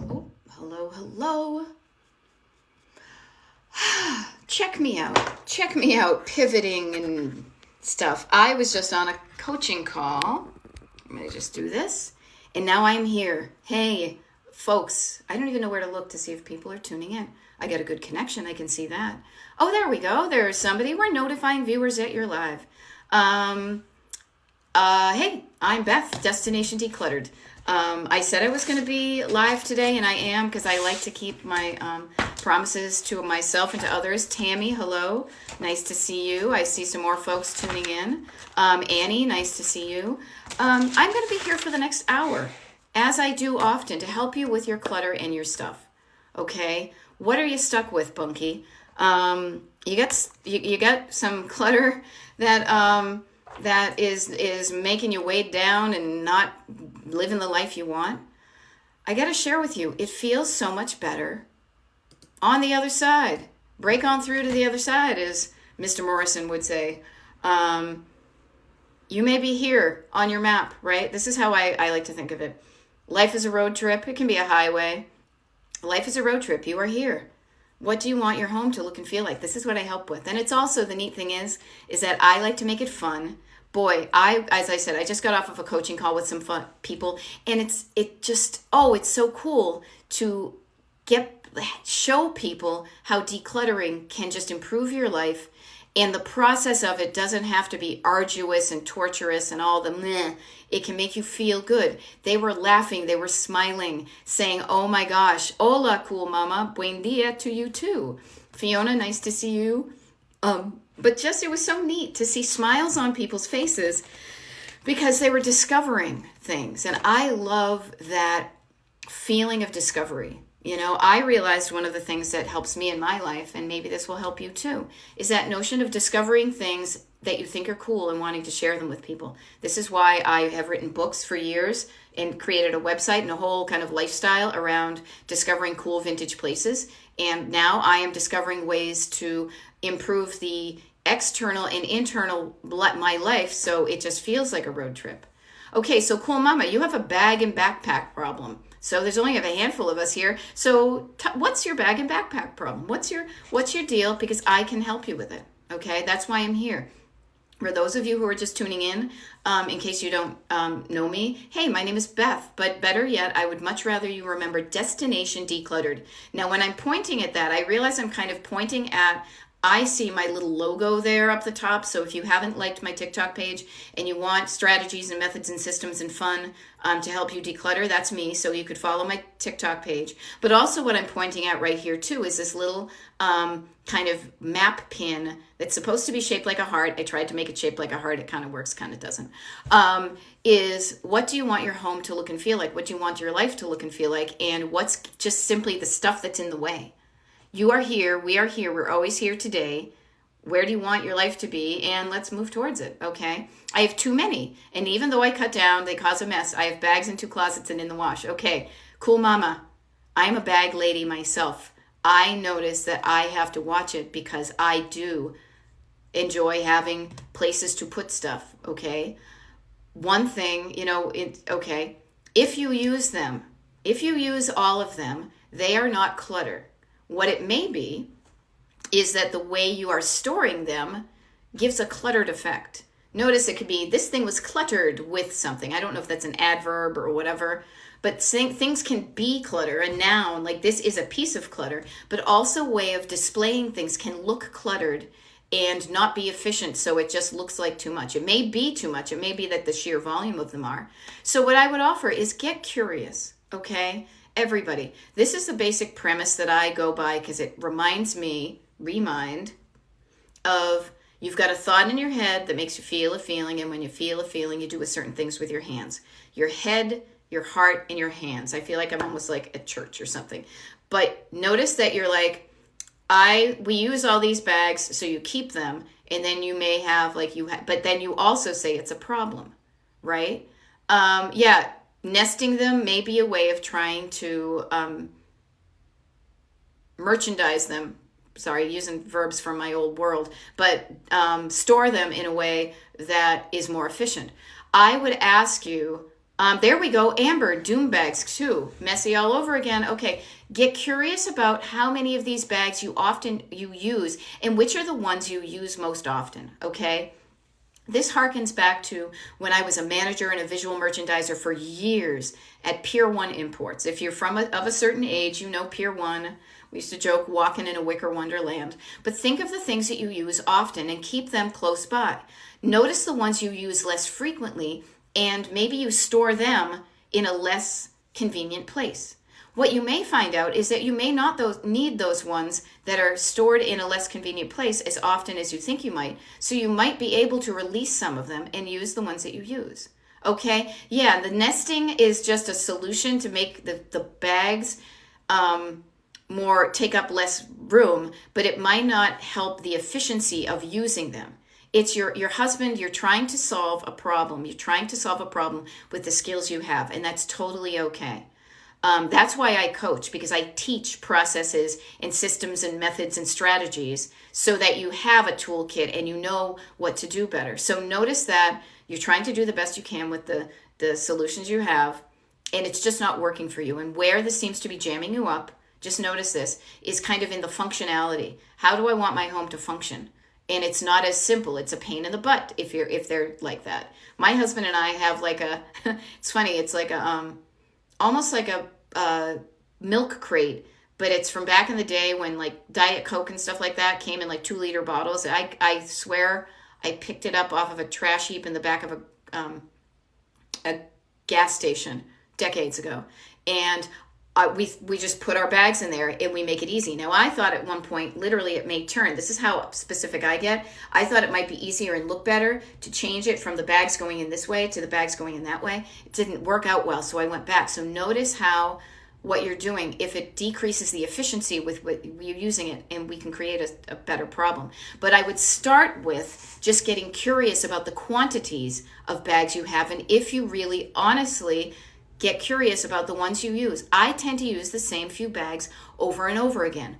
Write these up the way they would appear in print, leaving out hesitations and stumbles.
Oh, hello, hello. Check me out. Check me out, pivoting and stuff. I was just on a coaching call. I'm going to just do this. And now I'm here. Hey, folks, I don't even know where to look to see if people are tuning in. I got a good connection. I can see that. Oh, there we go. There's somebody. We're notifying viewers that you're live. Um, hey, I'm Beth, Destination Decluttered. I said I was going to be live today, and I am because I like to keep my promises to myself and to others. Tammy, hello. Nice to see you. I see some more folks tuning in. Annie, nice to see you. I'm going to be here for the next hour, as I do often, to help you with your clutter and your stuff. Okay? What are you stuck with, Bunky? You got some clutter that is making you weighed down and not living the life you want. I got to share with you, it feels so much better on the other side. Break on through to the other side, as Mr. Morrison would say. You may be here on your map, right? This is how I like to think of it. Life is a road trip. It can be a highway. Life is a road trip. You are here. What do you want your home to look and feel like? This is what I help with. And it's also, the neat thing is that I like to make it fun. Boy, as I said, I just got off of a coaching call with some fun people, and it's so cool to show people how decluttering can just improve your life, and the process of it doesn't have to be arduous and torturous and all the meh. It can make you feel good. They were laughing, they were smiling, saying, "Oh my gosh, hola, cool mama, buen dia to you too." Fiona, nice to see you. But just, it was so neat to see smiles on people's faces because they were discovering things. And I love that feeling of discovery. You know, I realized one of the things that helps me in my life, and maybe this will help you too, is that notion of discovering things that you think are cool and wanting to share them with people. This is why I have written books for years and created a website and a whole kind of lifestyle around discovering cool vintage places. And now I am discovering ways to improve the external and internal my life so it just feels like a road trip. Okay, so cool mama, you have a bag and backpack problem. So there's only a handful of us here. So what's your bag and backpack problem? What's your deal? Because I can help you with it. Okay, that's why I'm here. For those of you who are just tuning in case you don't know me, hey, my name is Beth, but better yet, I would much rather you remember Destination Decluttered. Now, when I'm pointing at that, I realize I'm kind of pointing at, I see my little logo there up the top. So if you haven't liked my TikTok page and you want strategies and methods and systems and fun to help you declutter, that's me. So you could follow my TikTok page. But also what I'm pointing at right here too is this little kind of map pin that's supposed to be shaped like a heart. I tried to make it shaped like a heart. It kind of works, kind of doesn't. Is what do you want your home to look and feel like? What do you want your life to look and feel like? And what's just simply the stuff that's in the way? You are here. We are here. We're always here today. Where do you want your life to be? And let's move towards it, okay? I have too many. And even though I cut down, they cause a mess. I have bags in 2 closets and in the wash. Okay, cool mama. I'm a bag lady myself. I notice that I have to watch it because I do enjoy having places to put stuff, okay? One thing, okay, if you use all of them, they are not clutter. What it may be is that the way you are storing them gives a cluttered effect. Notice it could be, this thing was cluttered with something. I don't know if that's an adverb or whatever, but things can be clutter, a noun, like this is a piece of clutter, but also a way of displaying things can look cluttered and not be efficient, so it just looks like too much. It may be too much. It may be that the sheer volume of them are. So what I would offer is get curious, okay? Everybody. This is the basic premise that I go by because it reminds me, of you've got a thought in your head that makes you feel a feeling, and when you feel a feeling, you do certain things with your hands. Your head, your heart, and your hands. I feel like I'm almost like at church or something. But notice that you're like, we use all these bags, so you keep them, and then you may have but then you also say it's a problem, right? Yeah, nesting them may be a way of trying to merchandise them. Sorry, using verbs from my old world, but store them in a way that is more efficient. I would ask you, There we go. Amber, doom bags too. Messy all over again. Okay. Get curious about how many of these bags you use and which are the ones you use most often. Okay. This harkens back to when I was a manager and a visual merchandiser for years at Pier 1 Imports. If you're of a certain age, you know Pier 1. We used to joke walking in a wicker wonderland. But think of the things that you use often and keep them close by. Notice the ones you use less frequently, and maybe you store them in a less convenient place. What you may find out is that you may not need those ones that are stored in a less convenient place as often as you think you might. So you might be able to release some of them and use the ones that you use. Okay? Yeah, the nesting is just a solution to make the bags take up less room, but it might not help the efficiency of using them. It's your husband, you're trying to solve a problem. You're trying to solve a problem with the skills you have, and that's totally okay. That's why I coach, because I teach processes and systems and methods and strategies so that you have a toolkit and you know what to do better. So notice that you're trying to do the best you can with the solutions you have, and it's just not working for you. And where this seems to be jamming you up, just notice this, is kind of in the functionality. How do I want my home to function? And it's not as simple. It's a pain in the butt if they're like that. My husband and I have like it's funny, it's like almost like a milk crate, but it's from back in the day when like Diet Coke and stuff like that came in like 2-liter bottles. I swear I picked it up off of a trash heap in the back of a gas station decades ago. And we just put our bags in there and we make it easy. Now, I thought at one point, literally it may turn. This is how specific I get. I thought it might be easier and look better to change it from the bags going in this way to the bags going in that way. It didn't work out well, so I went back. So notice how what you're doing, if it decreases the efficiency with what you're using it, and we can create a better problem. But I would start with just getting curious about the quantities of bags you have, and if you really honestly get curious about the ones you use. I tend to use the same few bags over and over again.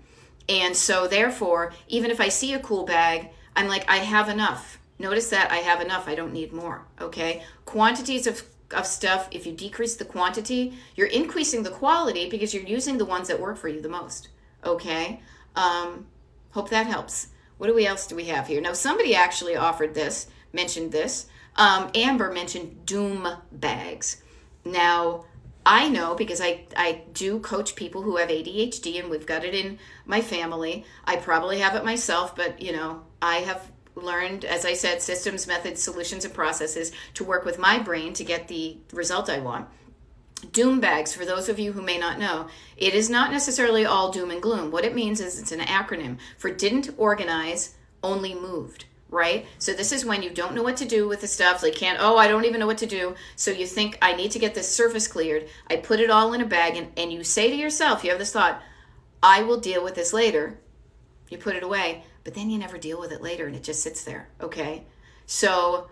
And so therefore, even if I see a cool bag, I'm like, I have enough. Notice that I have enough. I don't need more. Okay? Quantities of stuff, if you decrease the quantity, you're increasing the quality because you're using the ones that work for you the most. Okay? Hope that helps. What else do we have here? Now, somebody actually mentioned this. Amber mentioned doom bags. Now, I know because I do coach people who have ADHD, and we've got it in my family. I probably have it myself, but, I have learned, as I said, systems, methods, solutions, and processes to work with my brain to get the result I want. Doom bags, for those of you who may not know, it is not necessarily all doom and gloom. What it means is it's an acronym for didn't organize, only moved. Right? So this is when you don't know what to do with the stuff. Like I don't even know what to do. So you think, I need to get this surface cleared. I put it all in a bag, and you say to yourself, you have this thought, I will deal with this later. You put it away, but then you never deal with it later, and it just sits there. Okay? So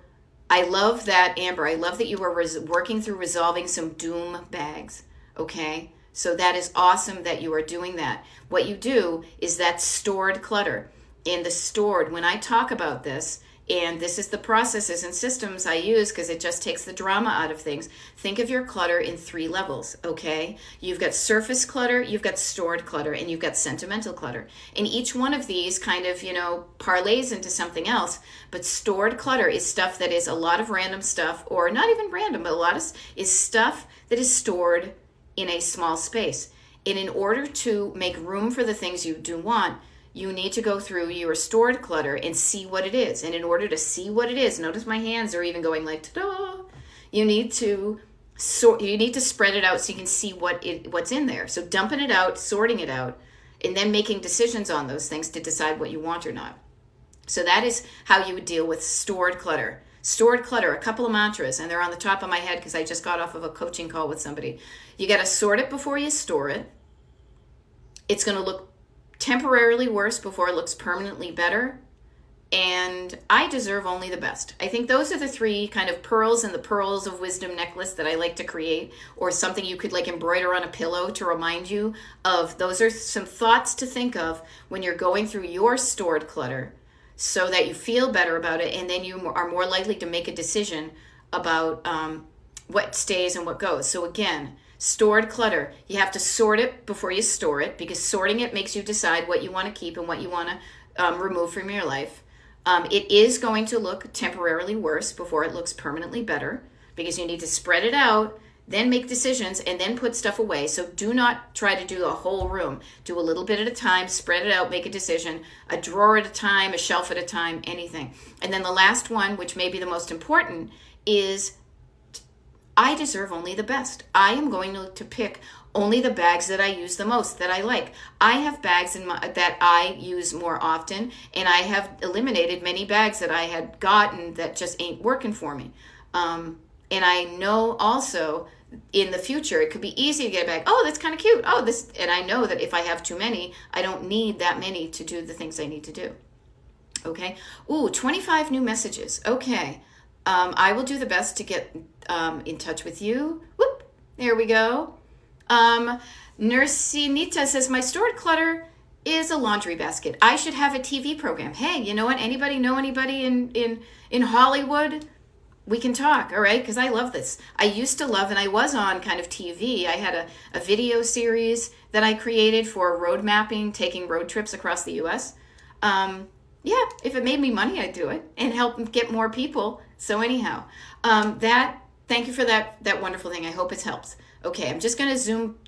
I love that, Amber. I love that you were working through resolving some doom bags. Okay? So that is awesome that you are doing that. What you do is that stored clutter. In the stored, when I talk about this, and this is the processes and systems I use because it just takes the drama out of things, think of your clutter in 3 levels, okay? You've got surface clutter, you've got stored clutter, and you've got sentimental clutter. And each one of these kind of, parlays into something else. But stored clutter is stuff that is a lot of random stuff, or not even random, but a lot of is stuff that is stored in a small space. And in order to make room for the things you do want, you need to go through your stored clutter and see what it is. And in order to see what it is, notice my hands are even going like, ta-da! You need to spread it out so you can see what's in there. So dumping it out, sorting it out, and then making decisions on those things to decide what you want or not. So that is how you would deal with stored clutter. Stored clutter, a couple of mantras, and they're on the top of my head because I just got off of a coaching call with somebody. You got to sort it before you store it. It's going to look temporarily worse before it looks permanently better. And I deserve only the best. I think those are the 3 kind of pearls in the pearls of wisdom necklace that I like to create, or something you could like embroider on a pillow to remind you of. Those are some thoughts to think of when you're going through your stored clutter so that you feel better about it, and then you are more likely to make a decision about what stays and what goes. So again, stored clutter, you have to sort it before you store it, because sorting it makes you decide what you want to keep and what you want to remove from your life. It is going to look temporarily worse before it looks permanently better, because you need to spread it out, then make decisions, and then put stuff away. So do not try to do a whole room. Do a little bit at a time, spread it out, make a decision, a drawer at a time, a shelf at a time, anything. And then the last one, which may be the most important, is I deserve only the best. I am going to pick only the bags that I use the most, that I like. I have bags that I use more often, and I have eliminated many bags that I had gotten that just ain't working for me. And I know also in the future, it could be easy to get a bag. Oh, that's kind of cute. Oh, this, and I know that if I have too many, I don't need that many to do the things I need to do. Okay. Ooh, 25 new messages. Okay. I will do the best to get in touch with you. Whoop. There we go. Nursinita says, my stored clutter is a laundry basket. I should have a TV program. Hey, you know what? Anybody know anybody in Hollywood? We can talk, all right? Because I love this. I used to love, and I was on kind of TV. I had a video series that I created for road mapping, taking road trips across the U.S. Yeah, if it made me money, I'd do it and help get more people. So anyhow, thank you for that wonderful thing. I hope it helps. Okay, I'm just going to zoom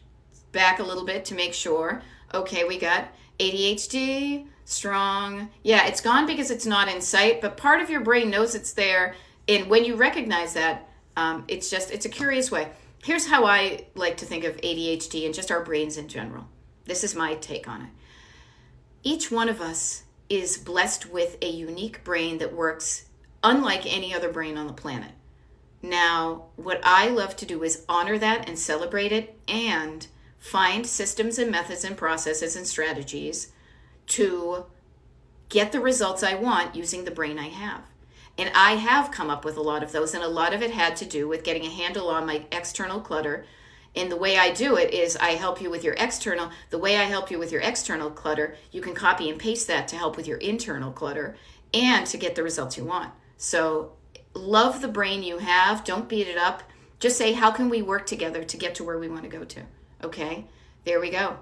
back a little bit to make sure. Okay, we got ADHD, strong. Yeah, it's gone because it's not in sight, but part of your brain knows it's there. And when you recognize that, it's a curious way. Here's how I like to think of ADHD and just our brains in general. This is my take on it. Each one of us is blessed with a unique brain that works unlike any other brain on the planet. Now, what I love to do is honor that and celebrate it and find systems and methods and processes and strategies to get the results I want using the brain I have. And I have come up with a lot of those, and a lot of it had to do with getting a handle on my external clutter. And the way I do it is I help you with your external. The way I help you with your external clutter, you can copy and paste that to help with your internal clutter and to get the results you want. So love the brain you have. Don't beat it up. Just say, how can we work together to get to where we want to go to? Okay, there we go.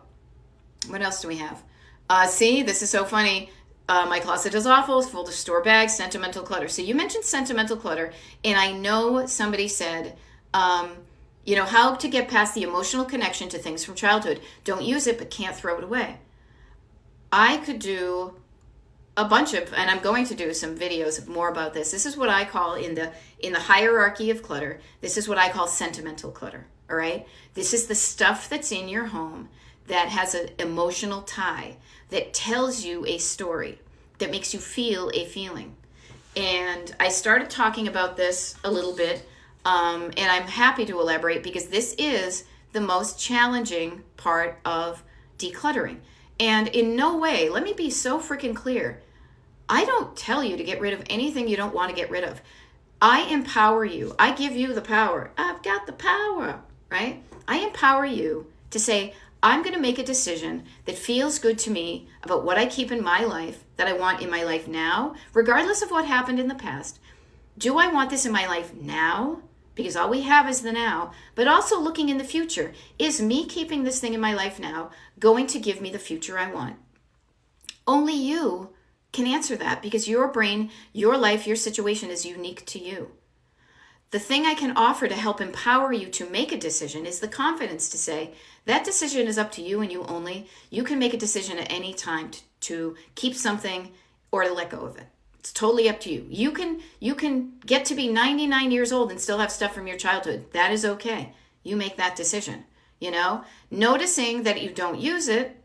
What else do we have? See, this is so funny. My closet is awful, it's full of store bags, sentimental clutter. So you mentioned sentimental clutter, and I know somebody said, how to get past the emotional connection to things from childhood. Don't use it, but can't throw it away. I could do a bunch of, and I'm going to do some videos more about this. This is what I call in the hierarchy of clutter. This is what I call sentimental clutter. All right. This is the stuff that's in your home that has an emotional tie, that tells you a story, that makes you feel a feeling. And I started talking about this a little bit, and I'm happy to elaborate because this is the most challenging part of decluttering. And in no way, let me be so freaking clear, I don't tell you to get rid of anything you don't want to get rid of. I empower you. I give you the power. I've got the power, right? I empower you to say, I'm going to make a decision that feels good to me about what I keep in my life, that I want in my life now, regardless of what happened in the past. Do I want this in my life now? Because all we have is the now. But also looking in the future. Is me keeping this thing in my life now going to give me the future I want? Only you can answer that, because your brain, your life, your situation is unique to you. The thing I can offer to help empower you to make a decision is the confidence to say, that decision is up to you and you only. You can make a decision at any time to keep something or to let go of it. It's totally up to you. You can get to be 99 years old and still have stuff from your childhood. That is okay. You make that decision. Noticing that you don't use it,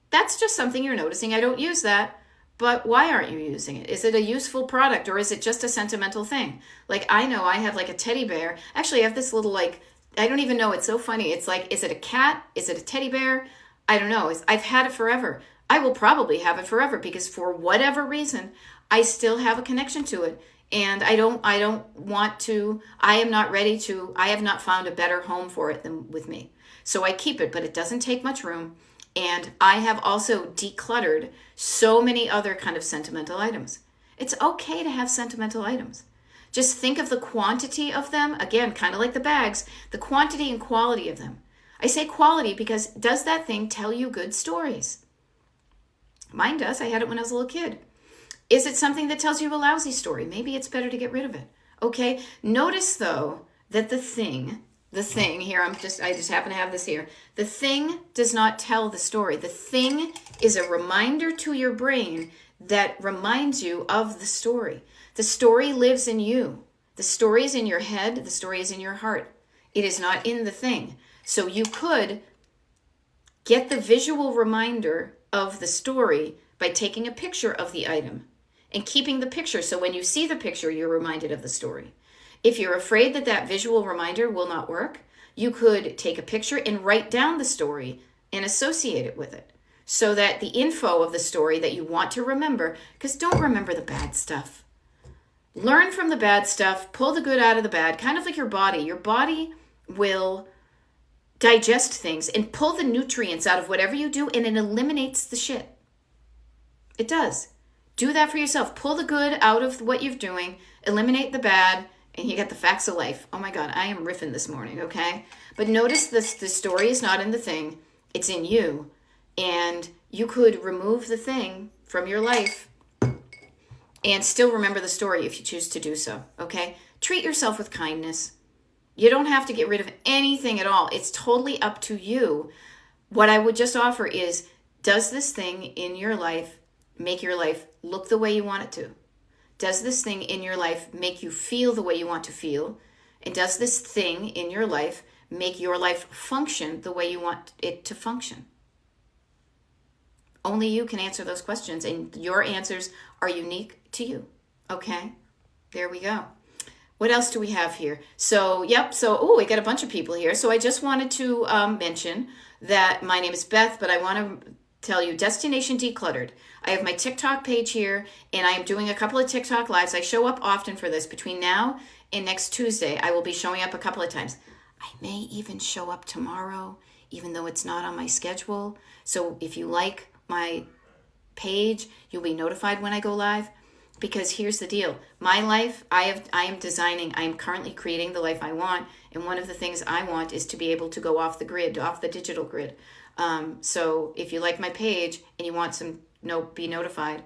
that's just something you're noticing. I don't use that. But why aren't you using it? Is it a useful product, or is it just a sentimental thing? Like, I know I have like a teddy bear. Actually, I have this little, I don't even know. It's so funny. It's like, is it a cat? Is it a teddy bear? I don't know. I've had it forever. I will probably have it forever because for whatever reason, I still have a connection to it. And I don't want to, I am not ready to, I have not found a better home for it than with me. So I keep it, but it doesn't take much room. And I have also decluttered so many other kind of sentimental items. It's okay to have sentimental items. Just think of the quantity of them. Again, kind of like the bags, the quantity and quality of them. I say quality because does that thing tell you good stories? Mine does. I had it when I was a little kid. Is it something that tells you a lousy story? Maybe it's better to get rid of it. Okay. Notice though that the thing here, I just happen to have this here. The thing does not tell the story. The thing is a reminder to your brain that reminds you of the story. The story lives in you. The story is in your head. The story is in your heart. It is not in the thing. So you could get the visual reminder of the story by taking a picture of the item and keeping the picture. So when you see the picture, you're reminded of the story. If you're afraid that that visual reminder will not work, you could take a picture and write down the story and associate it with it so that the info of the story that you want to remember, because don't remember the bad stuff. Learn from the bad stuff, pull the good out of the bad, kind of like your body. Your body will digest things and pull the nutrients out of whatever you do, and it eliminates the shit. It does. Do that for yourself. Pull the good out of what you're doing, eliminate the bad, and you get the facts of life. Oh my God, I am riffing this morning, okay? But notice this, the story is not in the thing, it's in you. And you could remove the thing from your life and still remember the story if you choose to do so, okay? Treat yourself with kindness. You don't have to get rid of anything at all. It's totally up to you. What I would just offer is, does this thing in your life make your life look the way you want it to? Does this thing in your life make you feel the way you want to feel? And does this thing in your life make your life function the way you want it to function? Only you can answer those questions, and your answers are unique to you. Okay, there we go. What else do we have here? So, we got a bunch of people here. So I just wanted to mention that my name is Beth, but I want to tell you Destination Decluttered. I have my TikTok page here, and I am doing a couple of TikTok lives. I show up often for this. Between now and next Tuesday, I will be showing up a couple of times. I may even show up tomorrow, even though it's not on my schedule. So if you like my page, you'll be notified when I go live. Because here's the deal. My life, I am currently creating the life I want. And one of the things I want is to be able to go off the grid, off the digital grid. So if you like my page and you want be notified,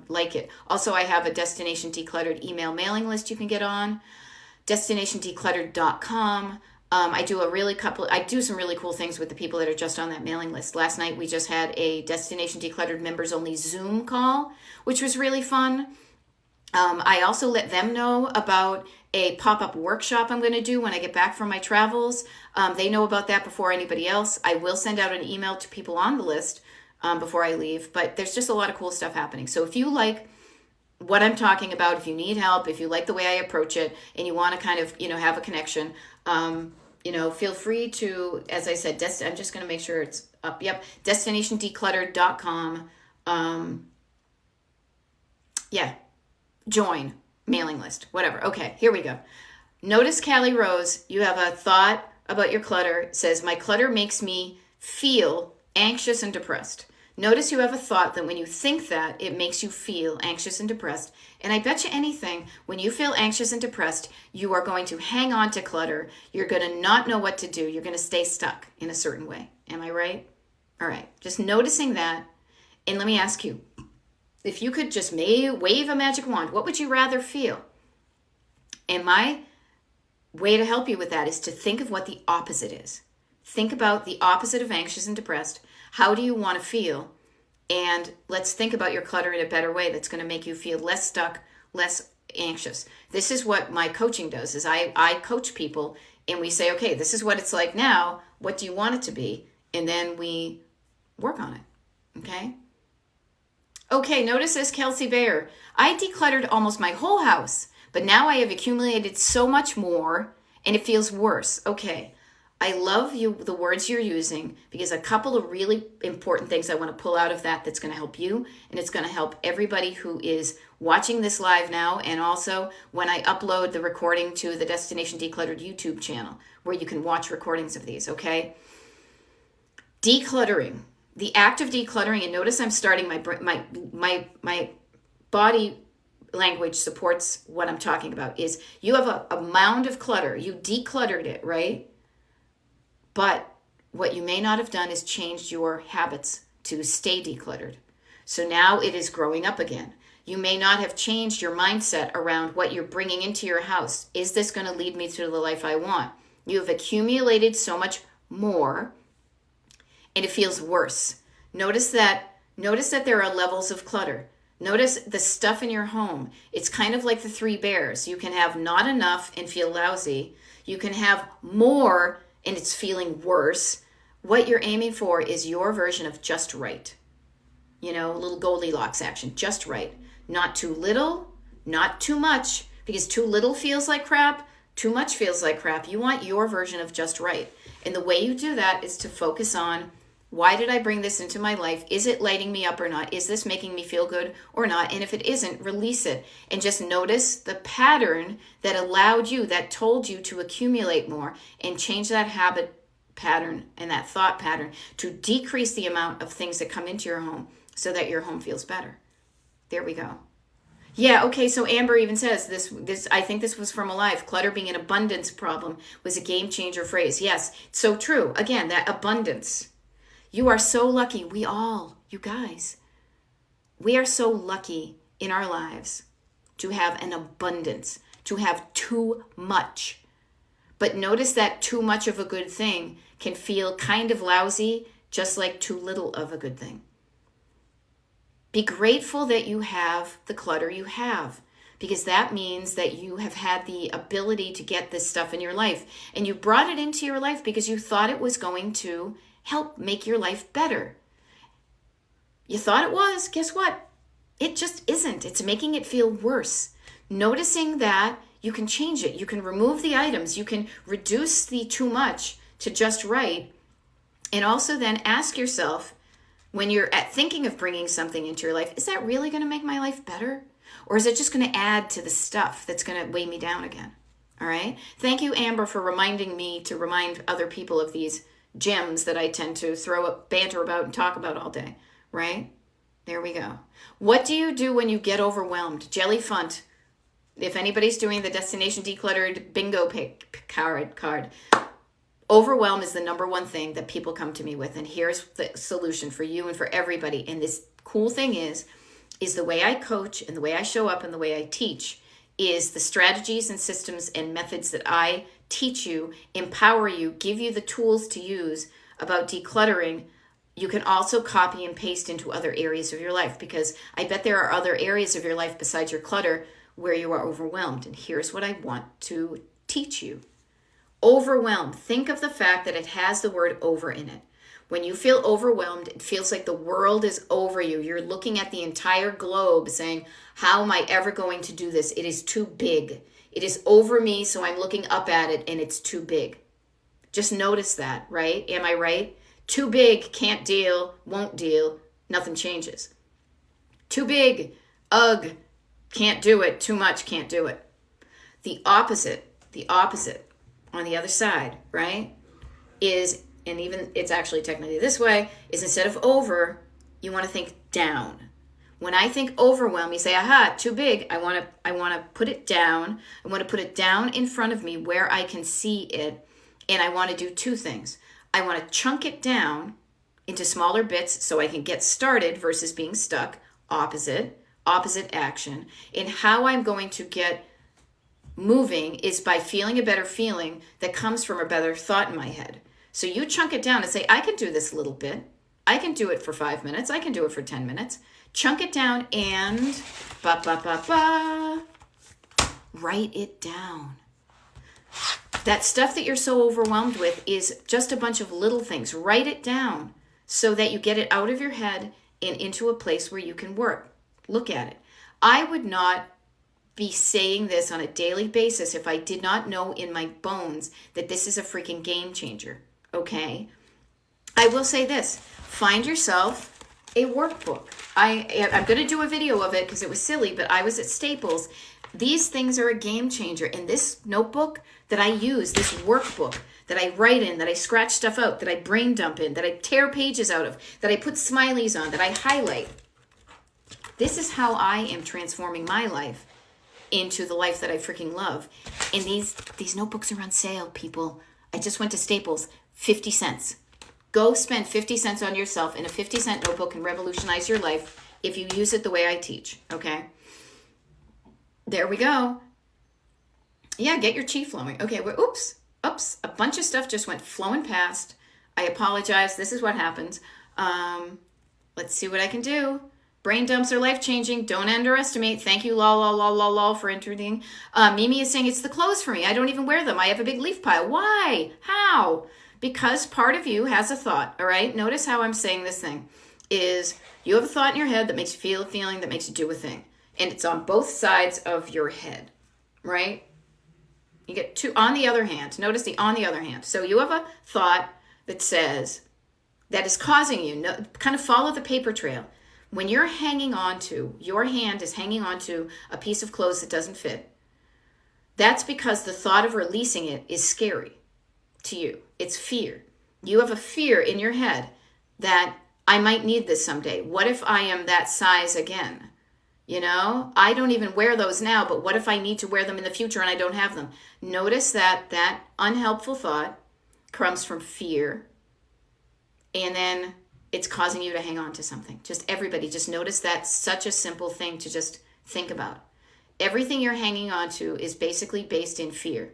like it. Also, I have a Destination Decluttered email mailing list you can get on, destinationdecluttered.com. I do some really cool things with the people that are just on that mailing list. Last night, we just had a Destination Decluttered members only Zoom call, which was really fun. I also let them know about a pop-up workshop I'm going to do when I get back from my travels. They know about that before anybody else. I will send out an email to people on the list before I leave, but there's just a lot of cool stuff happening. So if you like what I'm talking about, if you need help, if you like the way I approach it, and you want to kind of, have a connection, feel free to, as I said, I'm just going to make sure it's up. Yep. DestinationDecluttered.com. Join mailing list, whatever. Okay, here we go. Notice, Callie Rose, you have a thought about your clutter. It says, my clutter makes me feel anxious and depressed. Notice you have a thought that when you think that, it makes you feel anxious and depressed. And I bet you anything, when you feel anxious and depressed, you are going to hang on to clutter. You're going to not know what to do. You're going to stay stuck in a certain way. Am I right? All right. Just noticing that. And let me ask you, if you could just wave a magic wand, what would you rather feel? And my way to help you with that is to think of what the opposite is. Think about the opposite of anxious and depressed. How do you want to feel? And let's think about your clutter in a better way that's going to make you feel less stuck, less anxious. This is what my coaching does, is I coach people and we say, okay, this is what it's like now. What do you want it to be? And then we work on it. Okay? Okay, notice this, Kelsey Bayer. I decluttered almost my whole house, but now I have accumulated so much more and it feels worse. Okay. I love the words you're using, because a couple of really important things I want to pull out of that's going to help you, and it's going to help everybody who is watching this live now, and also when I upload the recording to the Destination Decluttered YouTube channel, where you can watch recordings of these, okay? Decluttering, the act of decluttering, and notice I'm starting my body language supports what I'm talking about, is you have a mound of clutter. You decluttered it, right? But what you may not have done is changed your habits to stay decluttered. So now it is growing up again. You may not have changed your mindset around what you're bringing into your house. Is this going to lead me to the life I want? You have accumulated so much more, and it feels worse. Notice that there are levels of clutter. Notice the stuff in your home. It's kind of like the three bears. You can have not enough and feel lousy. You can have more and it's feeling worse. What you're aiming for is your version of just right. A little Goldilocks action, just right. Not too little, not too much, because too little feels like crap, too much feels like crap. You want your version of just right. And the way you do that is to focus on, why did I bring this into my life? Is it lighting me up or not? Is this making me feel good or not? And if it isn't, release it. And just notice the pattern that allowed you, that told you to accumulate more, and change that habit pattern and that thought pattern to decrease the amount of things that come into your home so that your home feels better. There we go. Yeah, okay, so Amber even says, this I think this was from Alive, clutter being an abundance problem was a game changer phrase. Yes, so true. Again, that abundance. You are so lucky. You guys, we are so lucky in our lives to have an abundance, to have too much. But notice that too much of a good thing can feel kind of lousy, just like too little of a good thing. Be grateful that you have the clutter you have, because that means that you have had the ability to get this stuff in your life. And you brought it into your life because you thought it was going to help make your life better. You thought it was. Guess what? It just isn't. It's making it feel worse. Noticing that you can change it. You can remove the items. You can reduce the too much to just right. And also then ask yourself, when you're thinking of bringing something into your life, is that really going to make my life better? Or is it just going to add to the stuff that's going to weigh me down again? All right. Thank you, Amber, for reminding me to remind other people of these gems that I tend to throw up banter about and talk about all day. Right? There we go. What do you do when you get overwhelmed? Jelly Funt. If anybody's doing the Destination Decluttered bingo card, overwhelm is the number one thing that people come to me with. And here's the solution for you and for everybody. And this cool thing is the way I coach and the way I show up and the way I teach is the strategies and systems and methods that I teach you, empower you, give you the tools to use about decluttering. You can also copy and paste into other areas of your life, because I bet there are other areas of your life besides your clutter where you are overwhelmed. And here's what I want to teach you. Overwhelmed. Think of the fact that it has the word over in it. When you feel overwhelmed, it feels like the world is over you. You're looking at the entire globe saying, how am I ever going to do this? It is too big. It is over me, so I'm looking up at it and it's too big. Just notice that, right? Am I right? Too big, can't deal, won't deal, nothing changes. Too big, ugh, can't do it, too much, can't do it. The opposite on the other side, right, is, and even it's actually technically this way, is instead of over, you want to think down. When I think overwhelm, you say, aha, too big. I want to put it down. I want to put it down in front of me where I can see it. And I want to do two things. I want to chunk it down into smaller bits so I can get started versus being stuck. Opposite action. And how I'm going to get moving is by feeling a better feeling that comes from a better thought in my head. So you chunk it down and say, I can do this little bit. I can do it for 5 minutes. I can do it for 10 minutes. Chunk it down and write it down. That stuff that you're so overwhelmed with is just a bunch of little things. Write it down so that you get it out of your head and into a place where you can work. Look at it. I would not be saying this on a daily basis if I did not know in my bones that this is a freaking game changer. Okay? I will say this. Find yourself a workbook. I'm going to do a video of it because it was silly, but I was at Staples. These things are a game changer. And this notebook that I use, this workbook that I write in, that I scratch stuff out, that I brain dump in, that I tear pages out of, that I put smileys on, that I highlight. This is how I am transforming my life into the life that I freaking love. And these notebooks are on sale, people. I just went to Staples, 50 cents. Go spend 50 cents on yourself, and a 50-cent notebook can revolutionize your life if you use it the way I teach, okay? There we go. Yeah, get your chi flowing. Okay, oops, a bunch of stuff just went flowing past. I apologize. This is what happens. Let's see what I can do. Brain dumps are life-changing. Don't underestimate. Thank you, lol, for entering. Mimi is saying, it's the clothes for me. I don't even wear them. I have a big leaf pile. Why? How? Because part of you has a thought, all right? Notice how I'm saying this thing is you have a thought in your head that makes you feel a feeling that makes you do a thing. And it's on both sides of your head, right? You get two on the other hand. Notice the on the other hand. So you have a thought that says, that is causing you, kind of follow the paper trail. When you're hanging on to, your hand is hanging on to a piece of clothes that doesn't fit, that's because the thought of releasing it is scary to you. It's fear. You have a fear in your head that I might need this someday. What if I am that size again? You know, I don't even wear those now, but what if I need to wear them in the future and I don't have them? Notice that that unhelpful thought comes from fear, and then it's causing you to hang on to something. Just everybody, just notice that's such a simple thing to just think about. Everything you're hanging on to is basically based in fear.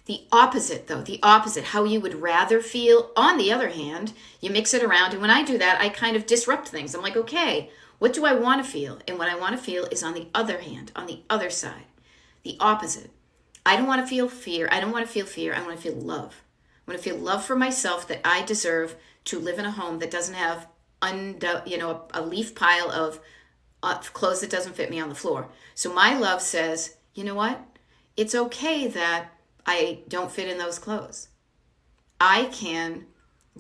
The opposite, though, how you would rather feel, on the other hand, you mix it around. And when I do that, I kind of disrupt things. I'm like, okay, what do I want to feel? And what I want to feel is on the other hand, on the other side, the opposite. I don't want to feel fear. I don't want to feel fear. I want to feel love. I want to feel love for myself, that I deserve to live in a home that doesn't have, a leaf pile of clothes that doesn't fit me on the floor. So my love says, you know what? It's okay that I don't fit in those clothes. I can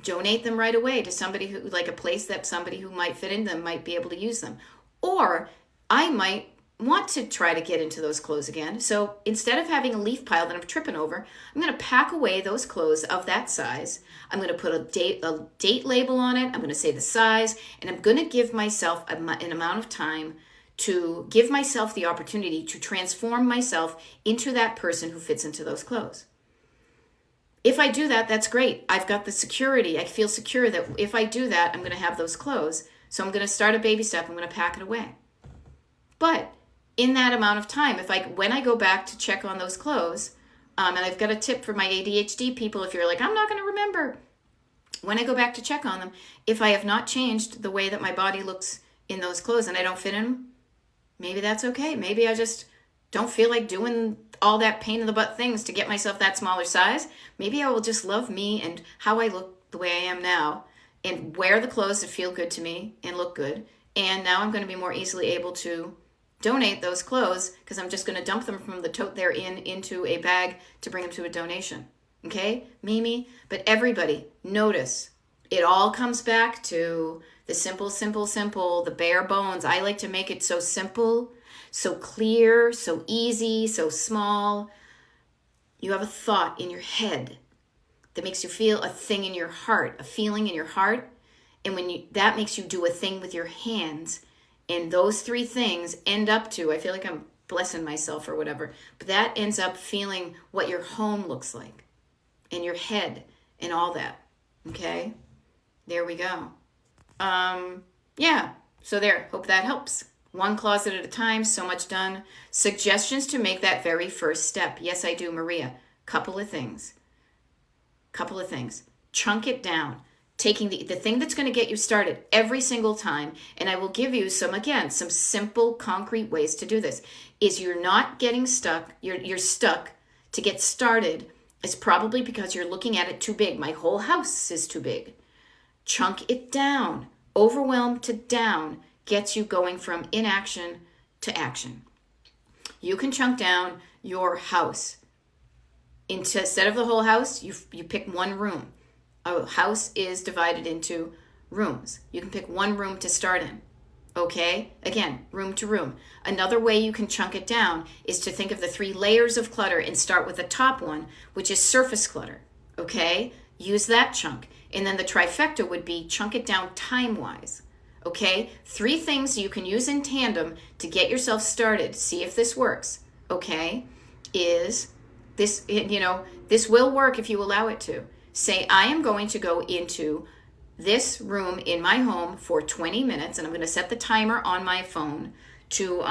donate them right away to somebody who, like a place that somebody who might fit in them might be able to use them. Or I might want to try to get into those clothes again. So instead of having a leaf pile that I'm tripping over, I'm going to pack away those clothes of that size. I'm going to put a date label on it. I'm going to say the size, and I'm going to give myself an amount of time to give myself the opportunity to transform myself into that person who fits into those clothes. If I do that, that's great. I've got the security. I feel secure that if I do that, I'm going to have those clothes. So I'm going to start a baby step. I'm going to pack it away. But in that amount of time, when I go back to check on those clothes, and I've got a tip for my ADHD people, if you're like, I'm not going to remember. When I go back to check on them, if I have not changed the way that my body looks in those clothes and I don't fit in them, maybe that's okay. Maybe I just don't feel like doing all that pain in the butt things to get myself that smaller size. Maybe I will just love me and how I look the way I am now and wear the clothes that feel good to me and look good. And now I'm going to be more easily able to donate those clothes because I'm just going to dump them from the tote they're in into a bag to bring them to a donation. Okay, Mimi? But everybody, notice, it all comes back to the simple, the bare bones. I like to make it so simple, so clear, so easy, so small. You have a thought in your head that makes you feel a thing in your heart, a feeling in your heart. And that makes you do a thing with your hands. And those three things end up to, I feel like I'm blessing myself or whatever, but that ends up feeling what your home looks like in your head and all that. Okay? There we go. Yeah. So there. Hope that helps. One closet at a time. So much done. Suggestions to make that very first step. Yes, I do, Maria. Couple of things. Chunk it down. Taking the thing that's going to get you started every single time. And I will give you some simple, concrete ways to do this. Is you're not getting stuck. You're stuck to get started. It's probably because you're looking at it too big. My whole house is too big. Chunk it down. Overwhelm to down gets you going from inaction to action. You can chunk down your house. Instead of the whole house, you pick one room. A house is divided into rooms. You can pick one room to start in. Okay? Again, room to room. Another way you can chunk it down is to think of the 3 layers of clutter and start with the top one, which is surface clutter. Okay? Use that chunk. And then the trifecta would be chunk it down time-wise. Okay? 3 things you can use in tandem to get yourself started. See if this works. Okay? Is this, this will work if you allow it to. Say, I am going to go into this room in my home for 20 minutes, and I'm going to set the timer on my phone to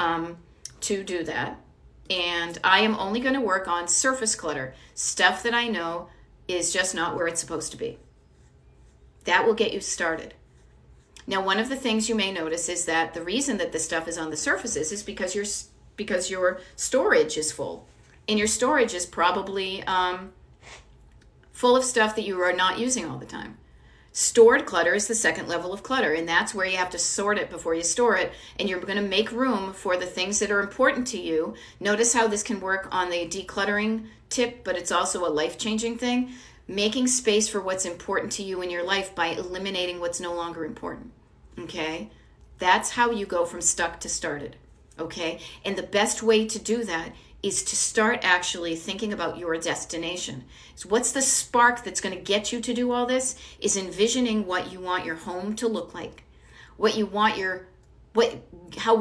do that. And I am only going to work on surface clutter, stuff that I know is just not where it's supposed to be. That will get you started. Now, one of the things you may notice is that the reason that this stuff is on the surfaces is because your storage is full. And your storage is probably full of stuff that you are not using all the time. Stored clutter is the second level of clutter, and that's where you have to sort it before you store it, and you're going to make room for the things that are important to you. Notice how this can work on the decluttering tip, but it's also a life-changing thing. Making space for what's important to you in your life by eliminating what's no longer important, okay? That's how you go from stuck to started, okay? And the best way to do that is to start actually thinking about your destination. So what's the spark that's going to get you to do all this? Is envisioning what you want your home to look like, how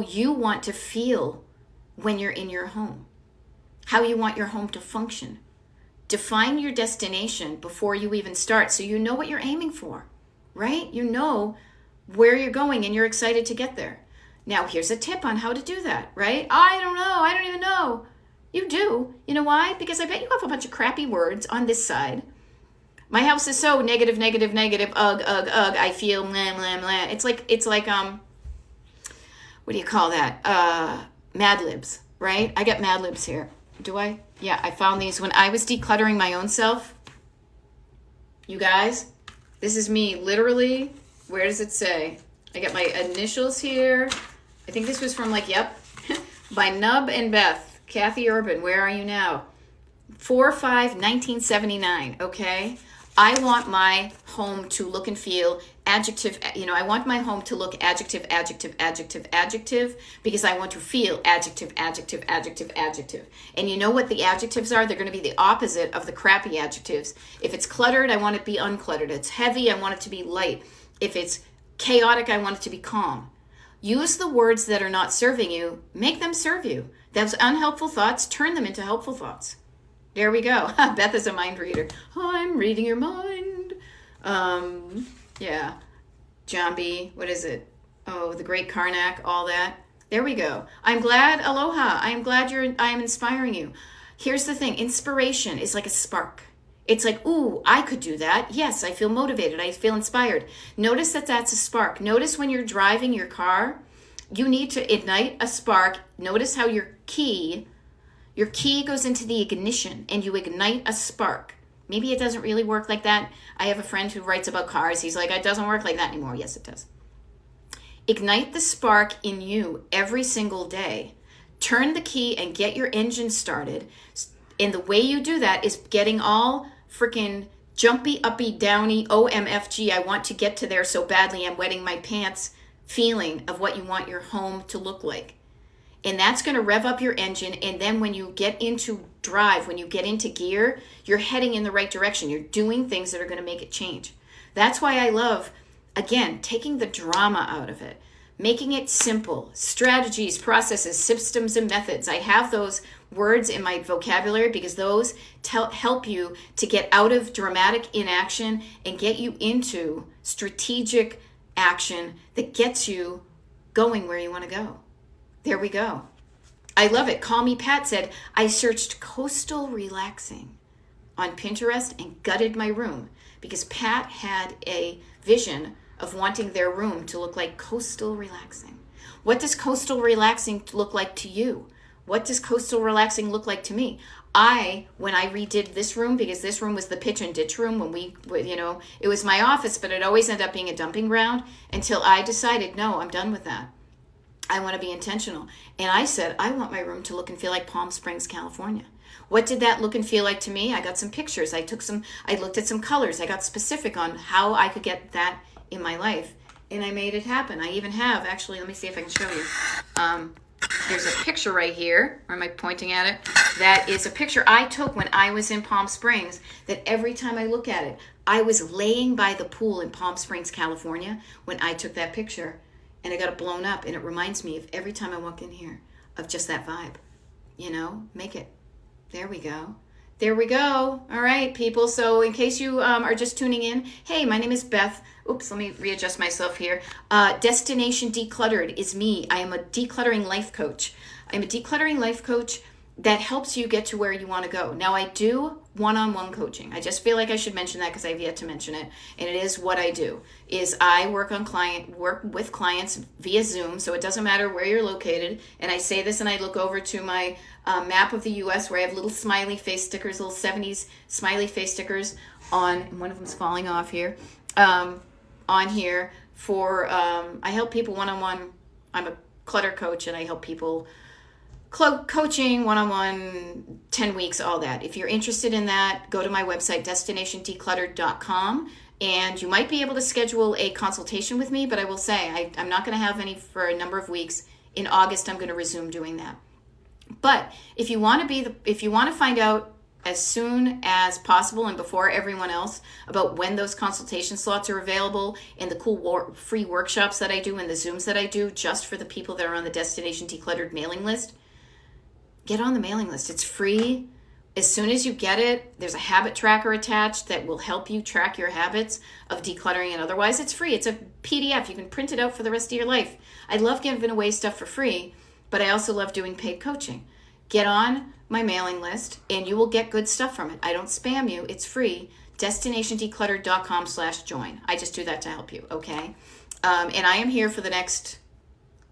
you want to feel when you're in your home, how you want your home to function. Define your destination before you even start, so you know what you're aiming for, right? You know where you're going and you're excited to get there. Now, here's a tip on how to do that, right? I don't know. I don't even know. You do. You know why? Because I bet you have a bunch of crappy words on this side. My house is so negative, negative, negative, ugh, ugh, ugh. I feel blah, blah, blah. It's like, what do you call that? Mad Libs, right? I got Mad Libs here. Do I? Yeah, I found these when I was decluttering my own self. You guys, this is me literally. Where does it say? I got my initials here. I think this was from by Nub and Beth. Kathy Urban, where are you now? 4/5/1979, okay? I want my home to look and feel adjective, I want my home to look adjective, adjective, adjective, adjective, because I want to feel adjective, adjective, adjective, adjective. And you know what the adjectives are? They're going to be the opposite of the crappy adjectives. If it's cluttered, I want it to be uncluttered. It's heavy, I want it to be light. If it's chaotic, I want it to be calm. Use the words that are not serving you, make them serve you. Those unhelpful thoughts, turn them into helpful thoughts. There we go. Beth is a mind reader. I'm reading your mind. Yeah. John B. What is it? Oh, the Great Karnak, all that. There we go. I'm glad, aloha. I am glad I am inspiring you. Here's the thing. Inspiration is like a spark. It's like, ooh, I could do that. Yes, I feel motivated. I feel inspired. Notice that that's a spark. Notice when you're driving your car, you need to ignite a spark. Notice how your key goes into the ignition and you ignite a spark. Maybe it doesn't really work like that. I have a friend who writes about cars. He's like, it doesn't work like that anymore. Yes, it does. Ignite the spark in you every single day. Turn the key and get your engine started. And the way you do that is getting all freaking jumpy, uppy, downy, OMFG. I want to get to there so badly I'm wetting my pants feeling of what you want your home to look like. And that's going to rev up your engine. And then when you get into drive, when you get into gear, you're heading in the right direction. You're doing things that are going to make it change. That's why I love, again, taking the drama out of it, making it simple. Strategies, processes, systems, and methods. I have those words in my vocabulary because those help you to get out of dramatic inaction and get you into strategic action that gets you going where you want to go. There we go. I love it. Call Me Pat said, I searched coastal relaxing on Pinterest and gutted my room because Pat had a vision of wanting their room to look like coastal relaxing. What does coastal relaxing look like to you? What does coastal relaxing look like to me? When I redid this room, because this room was the pitch and ditch room it was my office, but it always ended up being a dumping ground until I decided, no, I'm done with that. I want to be intentional. And I said, I want my room to look and feel like Palm Springs, California. What did that look and feel like to me? I got some pictures. I looked at some colors. I got specific on how I could get that in my life. And I made it happen. I even have, actually, let me see if I can show you. There's a picture right here. Or am I pointing at it? That is a picture I took when I was in Palm Springs that every time I look at it, I was laying by the pool in Palm Springs, California when I took that picture. and I got it blown up, and it reminds me of every time I walk in here of just that vibe. Make it. There we go. There we go. All right, people. So in case you are just tuning in, hey, my name is Beth. Oops, let me readjust myself here. Destination Decluttered is me. I am a decluttering life coach. I'm a decluttering life coach that helps you get to where you want to go. Now, I do one-on-one coaching. I just feel like I should mention that because I've yet to mention it. And it is what I do, is I work with clients via Zoom, so it doesn't matter where you're located. And I say this and I look over to my map of the U.S. where I have little smiley face stickers, little 70s smiley face stickers on, and one of them's falling off here, on here for, I help people one-on-one. I'm a clutter coach, and I help people coaching, one-on-one, 10 weeks, all that. If you're interested in that, go to my website, destinationdecluttered.com, and you might be able to schedule a consultation with me, but I will say I'm not going to have any for a number of weeks. In August, I'm going to resume doing that. But if you want to find out as soon as possible and before everyone else about when those consultation slots are available and the cool free workshops that I do and the Zooms that I do just for the people that are on the Destination Decluttered mailing list, get on the mailing list. It's free. As soon as you get it, there's a habit tracker attached that will help you track your habits of decluttering and otherwise. It's free. It's a PDF. You can print it out for the rest of your life. I love giving away stuff for free, but I also love doing paid coaching. Get on my mailing list and you will get good stuff from it. I don't spam you. It's free. DestinationDecluttered.com/join. I just do that to help you, okay? And I am here for the next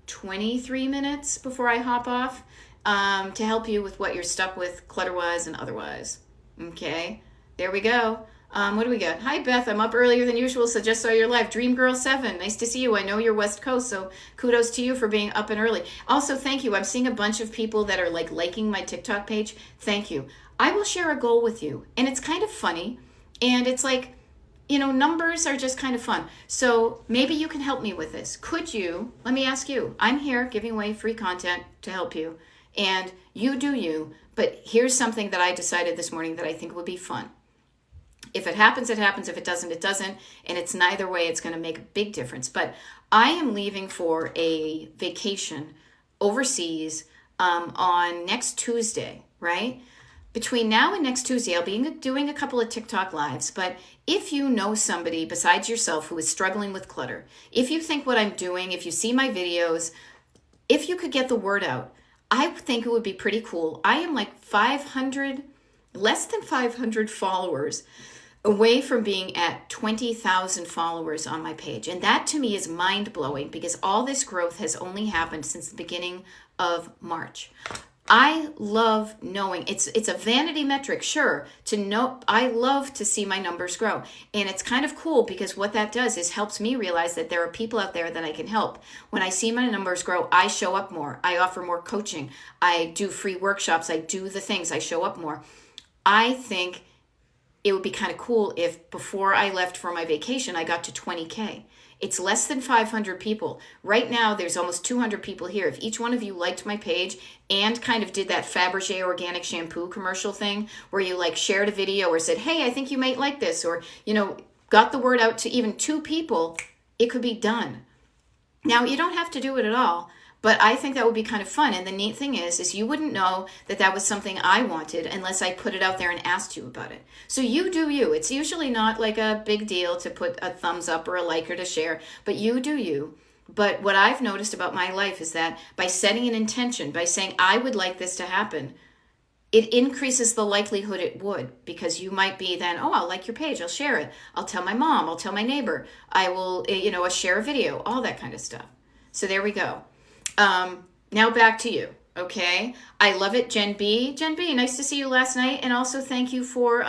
23 minutes before I hop off. To help you with what you're stuck with clutter-wise and otherwise. Okay, there we go. What do we got? Hi, Beth. I'm up earlier than usual, so just saw your live. Dream Girl 7, nice to see you. I know you're West Coast, so kudos to you for being up and early. Also, thank you. I'm seeing a bunch of people that are liking my TikTok page. Thank you. I will share a goal with you, and it's kind of funny, and it's like, numbers are just kind of fun. So maybe you can help me with this. Could you, let me ask you, I'm here giving away free content to help you. And you do you, but here's something that I decided this morning that I think would be fun. If it happens, it happens. If it doesn't, it doesn't. And it's neither way. It's going to make a big difference. But I am leaving for a vacation overseas on next Tuesday, right? Between now and next Tuesday, I'll be doing a couple of TikTok lives. But if you know somebody besides yourself who is struggling with clutter, if you think what I'm doing, if you see my videos, if you could get the word out, I think it would be pretty cool. I am less than 500 followers away from being at 20,000 followers on my page. And that to me is mind-blowing because all this growth has only happened since the beginning of March. I love knowing, it's a vanity metric, sure, to know. I love to see my numbers grow. And it's kind of cool because what that does is helps me realize that there are people out there that I can help. When I see my numbers grow, I show up more. I offer more coaching. I do free workshops. I do the things. I show up more. I think it would be kind of cool if before I left for my vacation, I got to 20K. It's less than 500 people. Right now, there's almost 200 people here. If each one of you liked my page and kind of did that Fabergé organic shampoo commercial thing where you shared a video or said, hey, I think you might like this, or, got the word out to even 2 people, it could be done. Now, you don't have to do it at all, but I think that would be kind of fun. And the neat thing is you wouldn't know that that was something I wanted unless I put it out there and asked you about it. So you do you. It's usually not like a big deal to put a thumbs up or a like or to share, but you do you. But what I've noticed about my life is that by setting an intention, by saying I would like this to happen, it increases the likelihood it would, because you might be then, oh, I'll like your page, I'll share it, I'll tell my mom, I'll tell my neighbor, I will, I'll share a video, all that kind of stuff. So there we go. Now back to you, okay? I love it, Jen B. Jen B, nice to see you last night, and also thank you for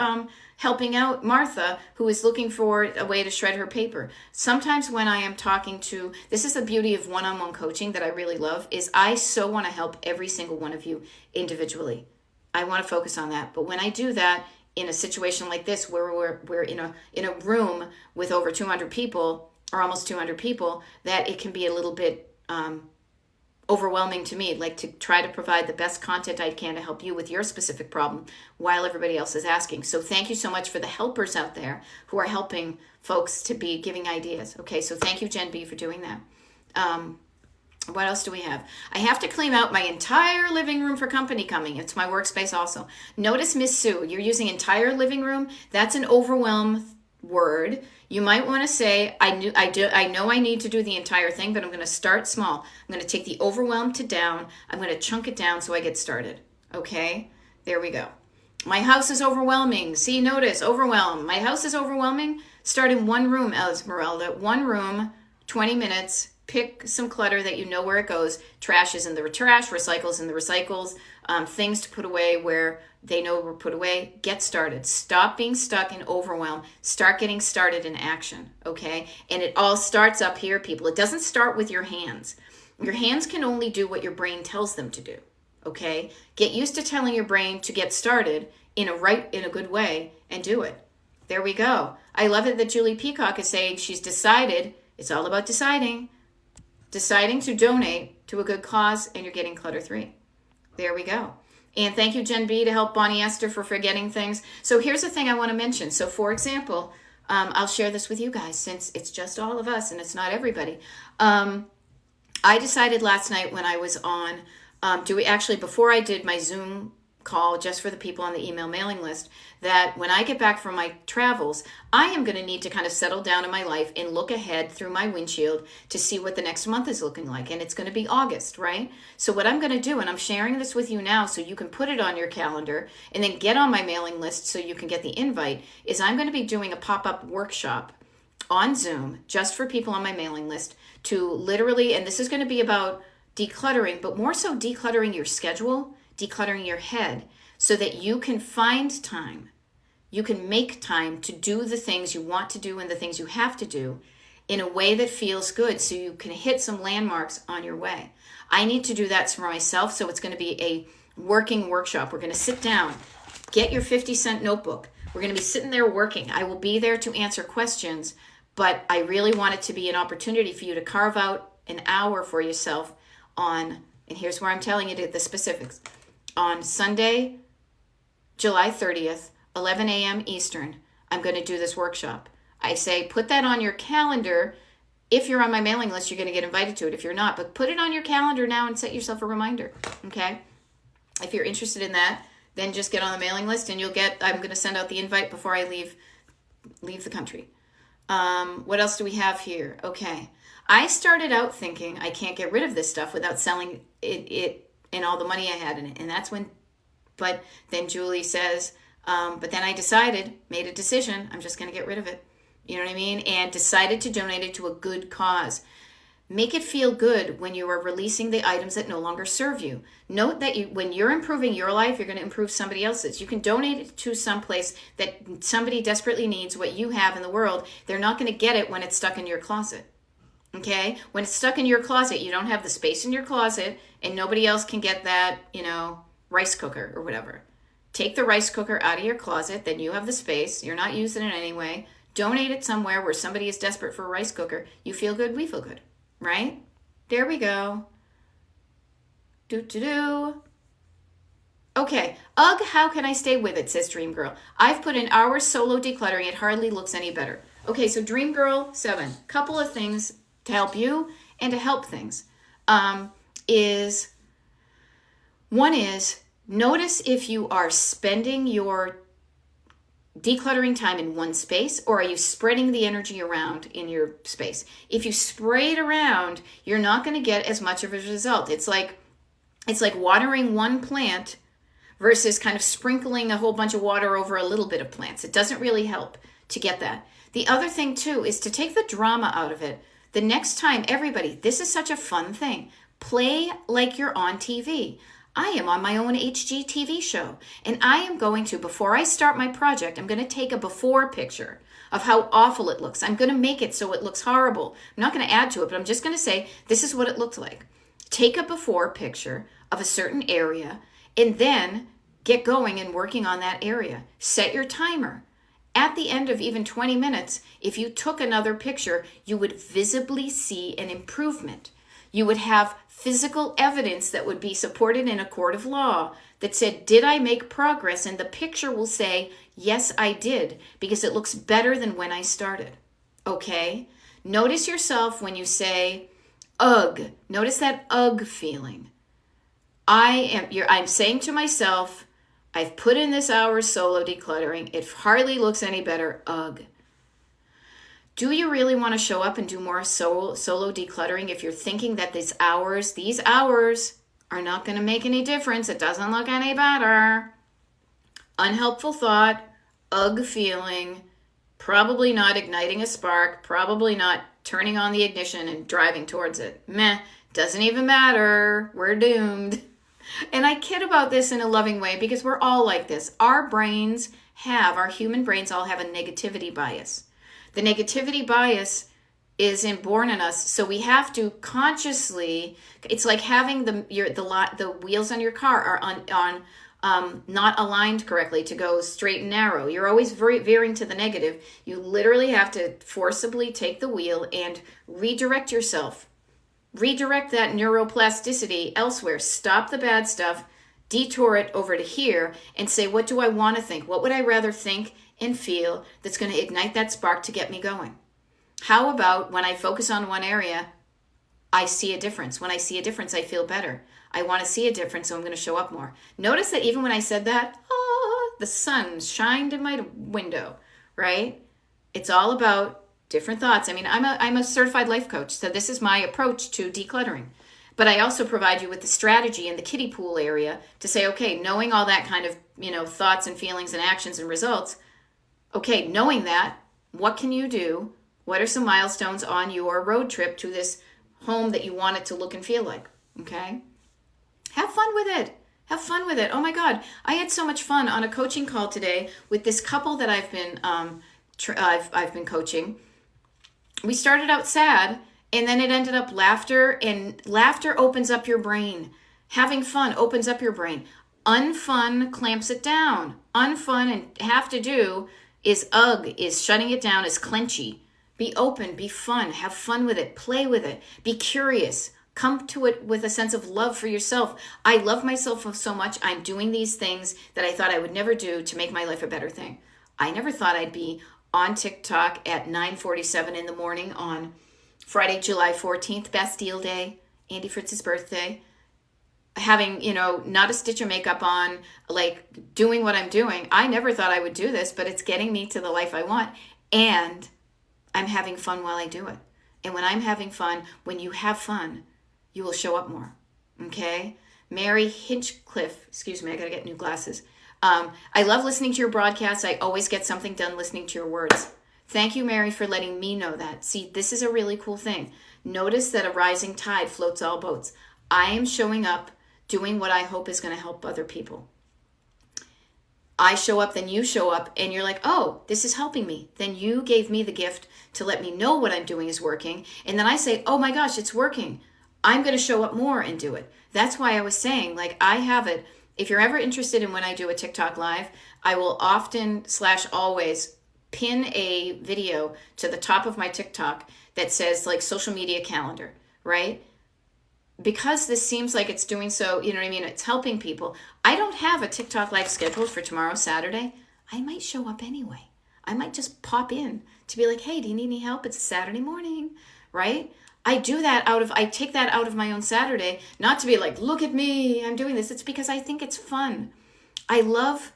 helping out Martha, who is looking for a way to shred her paper. Sometimes when I am talking to, this is the beauty of one-on-one coaching that I really love, is I so want to help every single one of you individually. I want to focus on that, but when I do that in a situation like this, where we're in a room with over 200 people, or almost 200 people, that it can be a little bit overwhelming to me, to try to provide the best content I can to help you with your specific problem while everybody else is asking. So thank you so much for the helpers out there who are helping folks to be giving ideas. Okay, so thank you, Jen B, for doing that. What else do we have? I have to clean out my entire living room for company coming. It's my workspace also. Notice, Miss Sue, you're using entire living room. That's an overwhelm word. You might want to say, I know I need to do the entire thing, but I'm going to start small. I'm going to take the overwhelm to down. I'm going to chunk it down so I get started. Okay? There we go. My house is overwhelming. See, notice, overwhelm. My house is overwhelming. Start in one room, Esmeralda. One room, 20 minutes. Pick some clutter that you know where it goes. Trash is in the trash, recycles in the recycles, things to put away where they know were put away. Get started. Stop being stuck in overwhelm. Start getting started in action, okay? And it all starts up here, people. It doesn't start with your hands. Your hands can only do what your brain tells them to do, okay? Get used to telling your brain to get started in a good way and do it. There we go. I love it that Julie Peacock is saying she's decided. It's all about deciding to donate to a good cause, and you're getting clutter-free. There we go. And thank you, Jen B, to help Bonnie Esther for forgetting things. So here's the thing I want to mention. So for example, I'll share this with you guys since it's just all of us and it's not everybody. I decided last night when I was on, before I did my Zoom call just for the people on the email mailing list, that when I get back from my travels, I am going to need to kind of settle down in my life and look ahead through my windshield to see what the next month is looking like. And it's going to be August, right? So what I'm going to do, and I'm sharing this with you now so you can put it on your calendar and then get on my mailing list so you can get the invite, is I'm going to be doing a pop-up workshop on Zoom just for people on my mailing list to literally, and this is going to be about decluttering, but more so decluttering your schedule, decluttering your head, so that you can find time. You can make time to do the things you want to do and the things you have to do in a way that feels good so you can hit some landmarks on your way. I need to do that for myself, so it's going to be a working workshop. We're going to sit down, get your 50-cent notebook. We're going to be sitting there working. I will be there to answer questions, but I really want it to be an opportunity for you to carve out an hour for yourself on, and here's where I'm telling you the specifics, on Sunday, July 30th, 11 a.m. Eastern, I'm going to do this workshop. I say put that on your calendar. If you're on my mailing list, you're going to get invited to it. If you're not, but put it on your calendar now and set yourself a reminder, okay? If you're interested in that, then just get on the mailing list and I'm going to send out the invite before I leave the country. What else do we have here? Okay. I started out thinking I can't get rid of this stuff without selling it and all the money I had in it. And that's when, but then Julie says, but then I made a decision, I'm just going to get rid of it. You know what I mean? And decided to donate it to a good cause. Make it feel good when you are releasing the items that no longer serve you. Note that when you're improving your life, you're going to improve somebody else's. You can donate it to someplace that somebody desperately needs what you have in the world. They're not going to get it when it's stuck in your closet. Okay? When it's stuck in your closet, you don't have the space in your closet and nobody else can get that, rice cooker or whatever. Take the rice cooker out of your closet, then you have the space. You're not using it anyway. Donate it somewhere where somebody is desperate for a rice cooker. You feel good, we feel good, right? There we go. Okay. Ugh, how can I stay with it, says Dream Girl. I've put an hour solo decluttering. It hardly looks any better. Okay, so Dream Girl 7. Couple of things to help you and to help things. One is notice if you are spending your decluttering time in one space, or are you spreading the energy around in your space? If you spray it around, you're not going to get as much of a result. It's like watering one plant versus kind of sprinkling a whole bunch of water over a little bit of plants. It doesn't really help to get that. The other thing too is to take the drama out of it. The next time, everybody, this is such a fun thing. Play like you're on TV. I am on my own HGTV show, and I am going to, before I start my project, I'm going to take a before picture of how awful it looks. I'm going to make it so it looks horrible. I'm not going to add to it, but I'm just going to say, this is what it looked like. Take a before picture of a certain area, and then get going and working on that area. Set your timer. At the end of even 20 minutes, if you took another picture, you would visibly see an improvement. You would have physical evidence that would be supported in a court of law that said, did I make progress? And the picture will say, yes, I did, because it looks better than when I started. Okay? Notice yourself when you say, ugh. Notice that ugh feeling. I'm saying to myself, I've put in this hour's solo decluttering. It hardly looks any better. Ugh. Do you really want to show up and do more solo decluttering if you're thinking that these hours are not going to make any difference? It doesn't look any better. Unhelpful thought, ugh feeling, probably not igniting a spark, probably not turning on the ignition and driving towards it. Meh, doesn't even matter. We're doomed. And I kid about this in a loving way because we're all like this. Our human brains all have a negativity bias. The negativity bias is inborn in us, so we have to consciously. It's like having the wheels on your car are on not aligned correctly to go straight and narrow. You're always veering to the negative. You literally have to forcibly take the wheel and redirect yourself. Redirect that neuroplasticity elsewhere. Stop the bad stuff, detour it over to here, and say, what do I want to think? What would I rather think and feel that's going to ignite that spark to get me going? How about when I focus on one area, I see a difference. When I see a difference, I feel better. I want to see a difference, so I'm going to show up more. Notice that even when I said that, the sun shined in my window, right? It's all about different thoughts. I mean, I'm a certified life coach, so this is my approach to decluttering. But I also provide you with the strategy in the kiddie pool area to say, okay, knowing all that kind of, thoughts and feelings and actions and results, okay, knowing that, what can you do? What are some milestones on your road trip to this home that you want it to look and feel like? Okay? Have fun with it. Have fun with it. Oh my God, I had so much fun on a coaching call today with this couple that I've been coaching. We started out sad, and then it ended up laughter, and laughter opens up your brain. Having fun opens up your brain. Unfun clamps it down. Unfun and have to do is shutting it down, is clenchy. Be open, be fun, have fun with it, play with it, be curious. Come to it with a sense of love for yourself. I love myself so much. I'm doing these things that I thought I would never do to make my life a better thing. I never thought I'd be on TikTok at 9:47 in the morning on Friday, July 14th, Bastille Day, Andy Fritz's birthday, having, not a stitch of makeup on, like doing what I'm doing. I never thought I would do this, but it's getting me to the life I want. And I'm having fun while I do it. And when I'm having fun, when you have fun, you will show up more. Okay? Mary Hinchcliffe, excuse me, I got to get new glasses. I love listening to your broadcasts. I always get something done listening to your words. Thank you, Mary, for letting me know that. See, this is a really cool thing. Notice that a rising tide floats all boats. I am showing up, doing what I hope is going to help other people. I show up, then you show up, and you're like, oh, this is helping me. Then you gave me the gift to let me know what I'm doing is working. And then I say, oh my gosh, it's working. I'm going to show up more and do it. That's why I was saying, like, I have it. If you're ever interested in when I do a TikTok live, I will often / always pin a video to the top of my TikTok that says like social media calendar, right? Because this seems like it's doing so, you know what I mean? It's helping people. I don't have a TikTok live scheduled for tomorrow, Saturday. I might show up anyway. I might just pop in to be like, hey, do you need any help? It's a Saturday morning, right? I take that out of my own Saturday, not to be like, look at me, I'm doing this. It's because I think it's fun. I love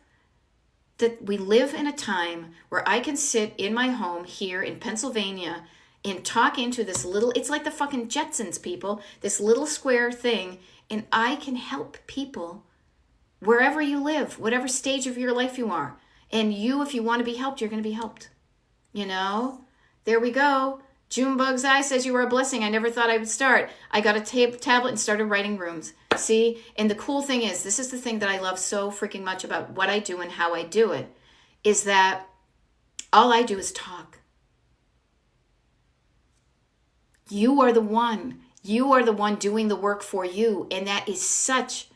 that we live in a time where I can sit in my home here in Pennsylvania and talk into this little, it's like the fucking Jetsons, people, this little square thing, and I can help people wherever you live, whatever stage of your life you are. And you, if you want to be helped, you're going to be helped. There we go. Junebug's Eye says you were a blessing. I never thought I would start. I got a tablet and started writing rooms. See? And the cool thing is, this is the thing that I love so freaking much about what I do and how I do it, is that all I do is talk. You are the one. You are the one doing the work for you. And that is such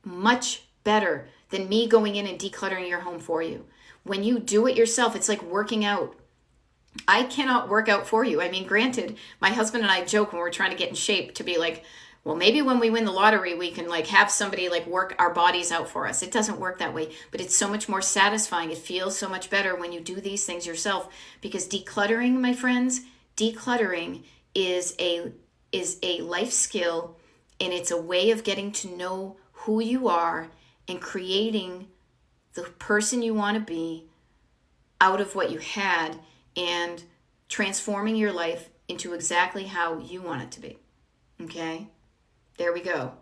much better than me going in and decluttering your home for you. When you do it yourself, it's like working out. I cannot work out for you. I mean, granted, my husband and I joke when we're trying to get in shape to be like, well, maybe when we win the lottery, we can like have somebody like work our bodies out for us. It doesn't work that way, but it's so much more satisfying. It feels so much better when you do these things yourself, because decluttering, my friends, decluttering is is a life skill, and it's a way of getting to know who you are and creating the person you want to be out of what you had and transforming your life into exactly how you want it to be. Okay? There we go.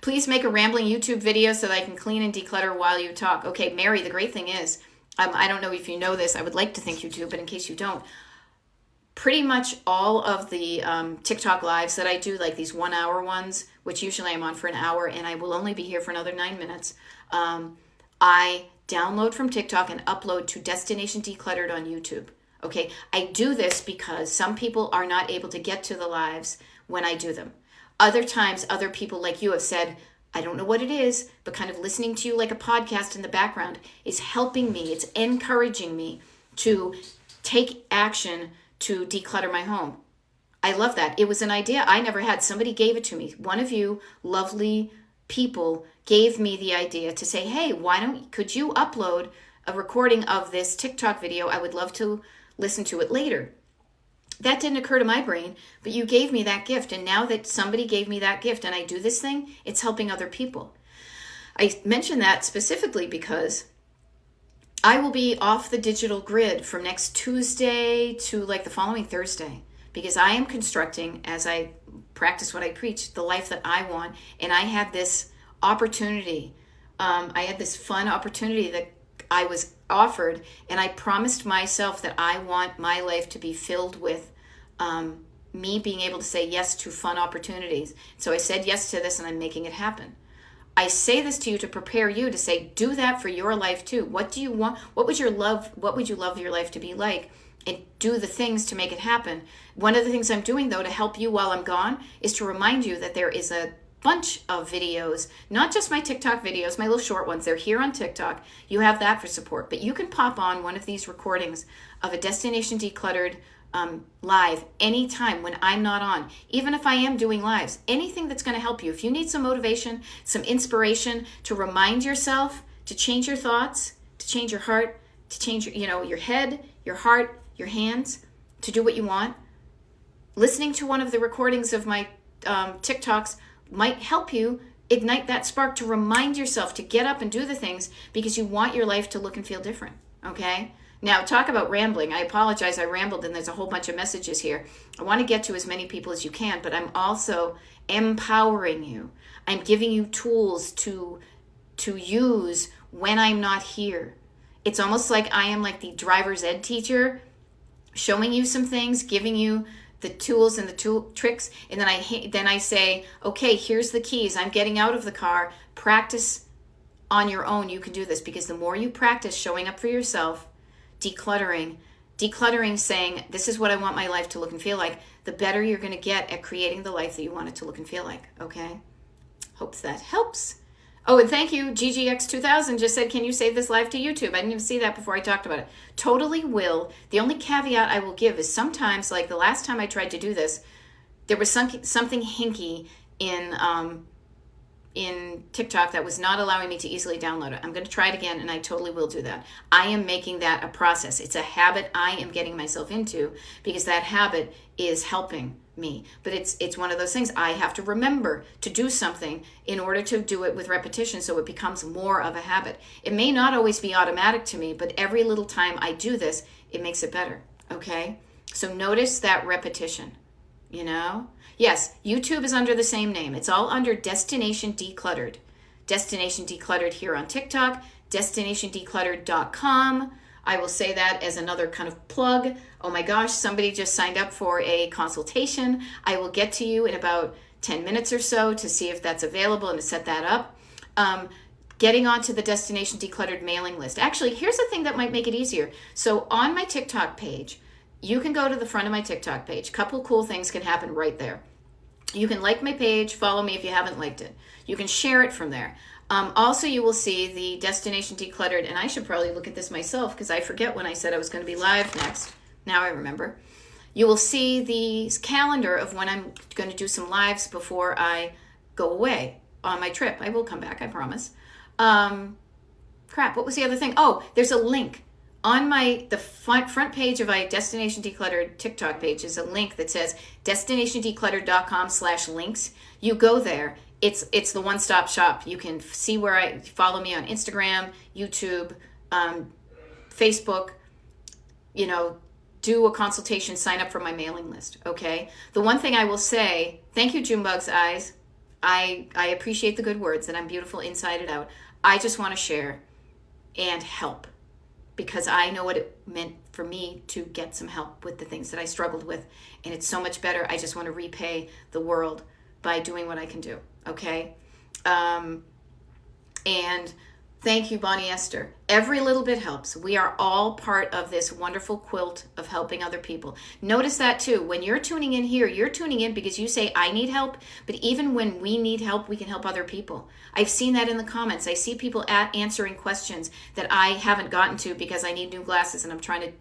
Please make a rambling YouTube video so that I can clean and declutter while you talk. Okay, Mary, the great thing is, I don't know if you know this. I would like to think you do, but in case you don't, pretty much all of the TikTok lives that I do, like these 1 hour ones, which usually I'm on for an hour and I will only be here for another 9 minutes, I download from TikTok and upload to Destination Decluttered on YouTube. Okay, I do this because some people are not able to get to the lives when I do them. Other times, other people like you have said, I don't know what it is, but kind of listening to you like a podcast in the background is helping me. It's encouraging me to take action to declutter my home. I love that. It was an idea I never had. Somebody gave it to me. One of you lovely people gave me the idea to say, hey, could you upload a recording of this TikTok video? I would love to listen to it later. That didn't occur to my brain, but you gave me that gift. And now that somebody gave me that gift and I do this thing, it's helping other people. I mention that specifically because I will be off the digital grid from next Tuesday to like the following Thursday, because I am constructing, as I practice what I preach, the life that I want. And I had this opportunity. I had this fun opportunity that I was offered, and I promised myself that I want my life to be filled with me being able to say yes to fun opportunities. So I said yes to this, and I'm making it happen. I say this to you to prepare you to say, do that for your life too. What do you want? What would you love your life to be like? And do the things to make it happen. One of the things I'm doing, though, to help you while I'm gone is to remind you that there is a bunch of videos, not just my TikTok videos, my little short ones. They're here on TikTok. You have that for support. But you can pop on one of these recordings of a Destination Decluttered live anytime when I'm not on. Even if I am doing lives, anything that's going to help you. If you need some motivation, some inspiration to remind yourself, to change your thoughts, to change your heart, to change your head, your heart, your hands, to do what you want, listening to one of the recordings of my TikToks might help you ignite that spark to remind yourself to get up and do the things because you want your life to look and feel different. Okay? Now, talk about rambling. I apologize, I rambled, and there's a whole bunch of messages here. I want to get to as many people as you can, but I'm also empowering you. I'm giving you tools to use when I'm not here. It's almost like I am like the driver's ed teacher, showing you some things, giving you the tools and the tricks, and then I say, okay, here's the keys. I'm getting out of the car. Practice on your own. You can do this, because the more you practice showing up for yourself, decluttering, saying, this is what I want my life to look and feel like, the better you're going to get at creating the life that you want it to look and feel like. Okay? Hopes that helps. Oh, and thank you. GGX2000 just said, can you save this live to YouTube? I didn't even see that before I talked about it. Totally will. The only caveat I will give is sometimes, like the last time I tried to do this, there was something hinky in TikTok that was not allowing me to easily download it. I'm going to try it again, and I totally will do that. I am making that a process. It's a habit I am getting myself into, because that habit is helping me. But it's one of those things I have to remember to do something in order to do it with repetition, so it becomes more of a habit. It may not always be automatic to me, but every little time I do this, it makes it better. Okay? So notice that repetition, Yes, YouTube is under the same name. It's all under Destination Decluttered. Destination Decluttered here on TikTok, destinationdecluttered.com. I will say that as another kind of plug. Oh my gosh, somebody just signed up for a consultation. I will get to you in about 10 minutes or so to see if that's available and to set that up. Getting onto the Destination Decluttered mailing list. Actually, here's the thing that might make it easier. So on my TikTok page, you can go to the front of my TikTok page. Couple cool things can happen right there. You can like my page, follow me if you haven't liked it. You can share it from there. Also, you will see the Destination Decluttered, and I should probably look at this myself because I forget when I said I was going to be live next. Now I remember. You will see the calendar of when I'm going to do some lives before I go away on my trip. I will come back, I promise. What was the other thing? Oh, there's a link On the front page of my Destination Decluttered TikTok page is a link that says destinationdecluttered.com/links. You go there. It's the one-stop shop. You can see where I follow me on Instagram, YouTube, Facebook, do a consultation, sign up for my mailing list, okay? The one thing I will say, thank you, Junebug's Eyes. I appreciate the good words, and I'm beautiful inside and out. I just want to share and help because I know what it meant for me to get some help with the things that I struggled with, and it's so much better. I just want to repay the world by doing what I can do, okay? And thank you, Bonnie Esther. Every little bit helps. We are all part of this wonderful quilt of helping other people. Notice that too. When you're tuning in here, you're tuning in because you say, I need help. But even when we need help, we can help other people. I've seen that in the comments. I see people answering questions that I haven't gotten to because I need new glasses and I'm trying to,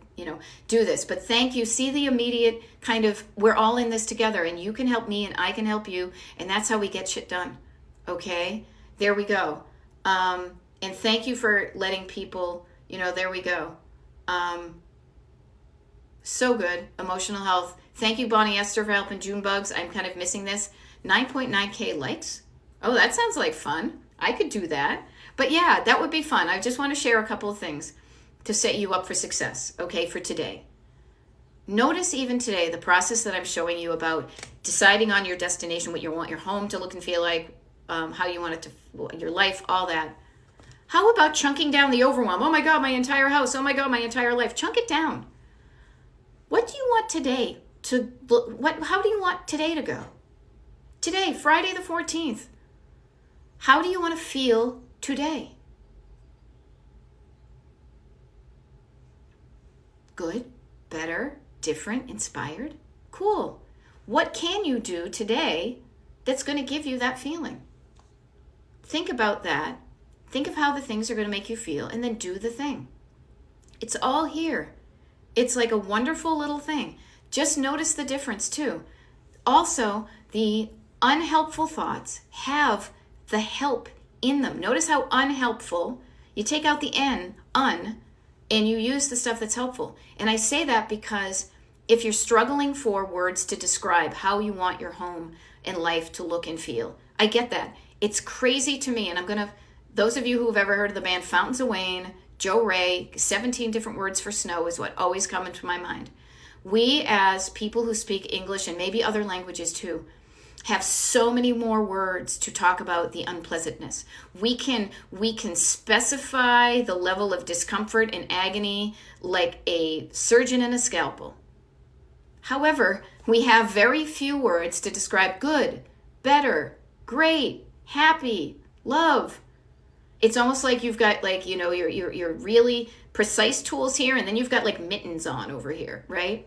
do this. But thank you. See the immediate kind of, we're all in this together and you can help me and I can help you. And that's how we get shit done. Okay? There we go. And thank you for letting people, there we go. So good. Emotional health. Thank you, Bonnie Esther, for helping Junebugs. I'm kind of missing this. 9.9K likes. Oh, that sounds like fun. I could do that. But yeah, that would be fun. I just want to share a couple of things to set you up for success, okay, for today. Notice even today the process that I'm showing you about deciding on your destination, what you want your home to look and feel like, how you want it to, your life, all that. How about chunking down the overwhelm? Oh my God, my entire house. Oh my God, my entire life. Chunk it down. What do you want today how do you want today to go? Today, Friday the 14th. How do you want to feel today? Good, better, different, inspired? Cool. What can you do today that's going to give you that feeling? Think about that. Think of how the things are going to make you feel and then do the thing. It's all here. It's like a wonderful little thing. Just notice the difference too. Also, the unhelpful thoughts have the help in them. Notice how unhelpful, you take out the N, and you use the stuff that's helpful. And I say that because if you're struggling for words to describe how you want your home and life to look and feel, I get that. It's crazy to me, and those of you who have ever heard of the band Fountains of Wayne, Joe Ray, 17 different words for snow is what always come into my mind. We as people who speak English and maybe other languages too, have so many more words to talk about the unpleasantness. We can specify the level of discomfort and agony like a surgeon and a scalpel. However, we have very few words to describe good, better, great, happy, love. It's almost like you've got your really precise tools here and then you've got like mittens on over here, right?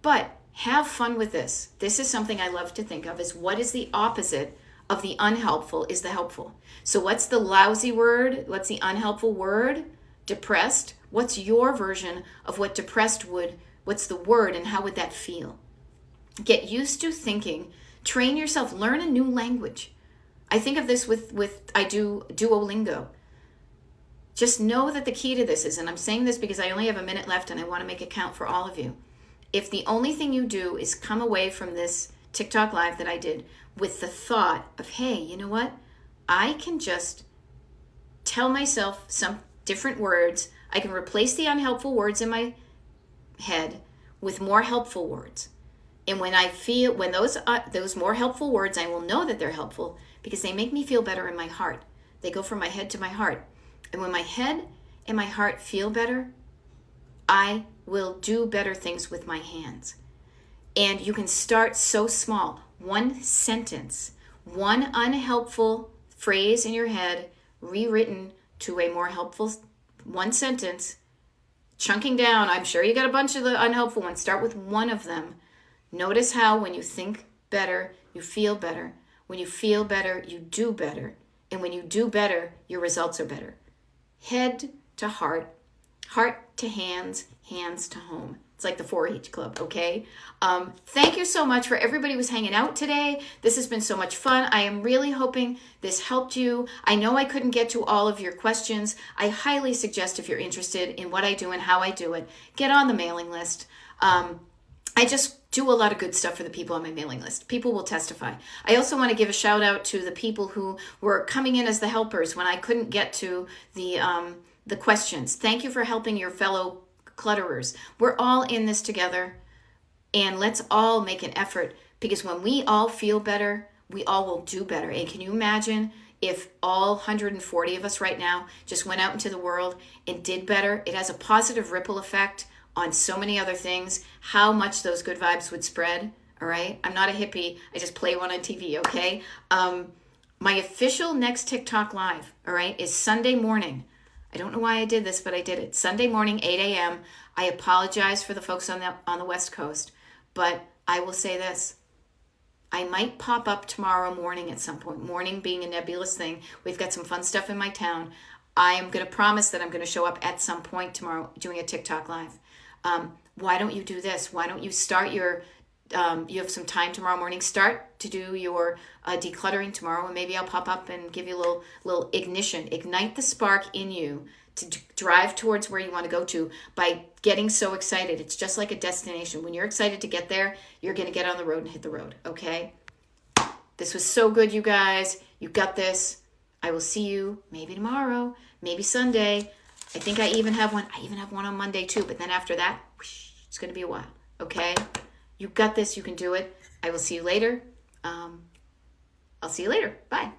But have fun with this. This is something I love to think of is what is the opposite of the unhelpful is the helpful. So what's the lousy word? What's the unhelpful word? Depressed. What's your version of what depressed what's the word and how would that feel? Get used to thinking. Train yourself. Learn a new language. I think of this I do Duolingo. Just know that the key to this is, and I'm saying this because I only have a minute left and I want to make it count for all of you. If the only thing you do is come away from this TikTok live that I did with the thought of, hey, you know what? I can just tell myself some different words. I can replace the unhelpful words in my head with more helpful words. And when those more helpful words, I will know that they're helpful because they make me feel better in my heart. They go from my head to my heart. And when my head and my heart feel better, I will do better things with my hands. And you can start so small. One sentence, one unhelpful phrase in your head, rewritten to a more helpful one sentence, chunking down. I'm sure you got a bunch of the unhelpful ones. Start with one of them. Notice how when you think better, you feel better. When you feel better, you do better. And when you do better, your results are better. Head to heart, heart to hands, hands to home. It's like the 4-H club, okay? Thank you so much for everybody who's hanging out today. This has been so much fun. I am really hoping this helped you. I know I couldn't get to all of your questions. I highly suggest, if you're interested in what I do and how I do it, get on the mailing list. I just do a lot of good stuff for the people on my mailing list. People will testify. I also want to give a shout out to the people who were coming in as the helpers when I couldn't get to the questions. Thank you for helping your fellow clutterers. We're all in this together, and let's all make an effort, because when we all feel better, we all will do better. And can you imagine if all 140 of us right now just went out into the world and did better? It has a positive ripple effect on so many other things, how much those good vibes would spread. All right. I'm not a hippie. I just play one on TV. Okay. My official next TikTok live, all right, is Sunday morning. I don't know why I did this, but I did it. Sunday morning, 8 a.m. I apologize for the folks on the West Coast, but I will say this. I might pop up tomorrow morning at some point. Morning being a nebulous thing. We've got some fun stuff in my town. I am going to promise that I'm going to show up at some point tomorrow doing a TikTok live. Why don't you do this? Why don't you start your, you have some time tomorrow morning, start to do your decluttering tomorrow, and maybe I'll pop up and give you a little ignition, ignite the spark in you to drive towards where you want to go to by getting so excited. It's just like a destination. When you're excited to get there, you're going to get on the road and hit the road. Okay. This was so good, you guys. You got this. I will see you maybe tomorrow, maybe Sunday. I think I even have one. I even have one on Monday too. But then after that, whoosh, it's going to be a while. Okay. You got this. You can do it. I will see you later. I'll see you later. Bye.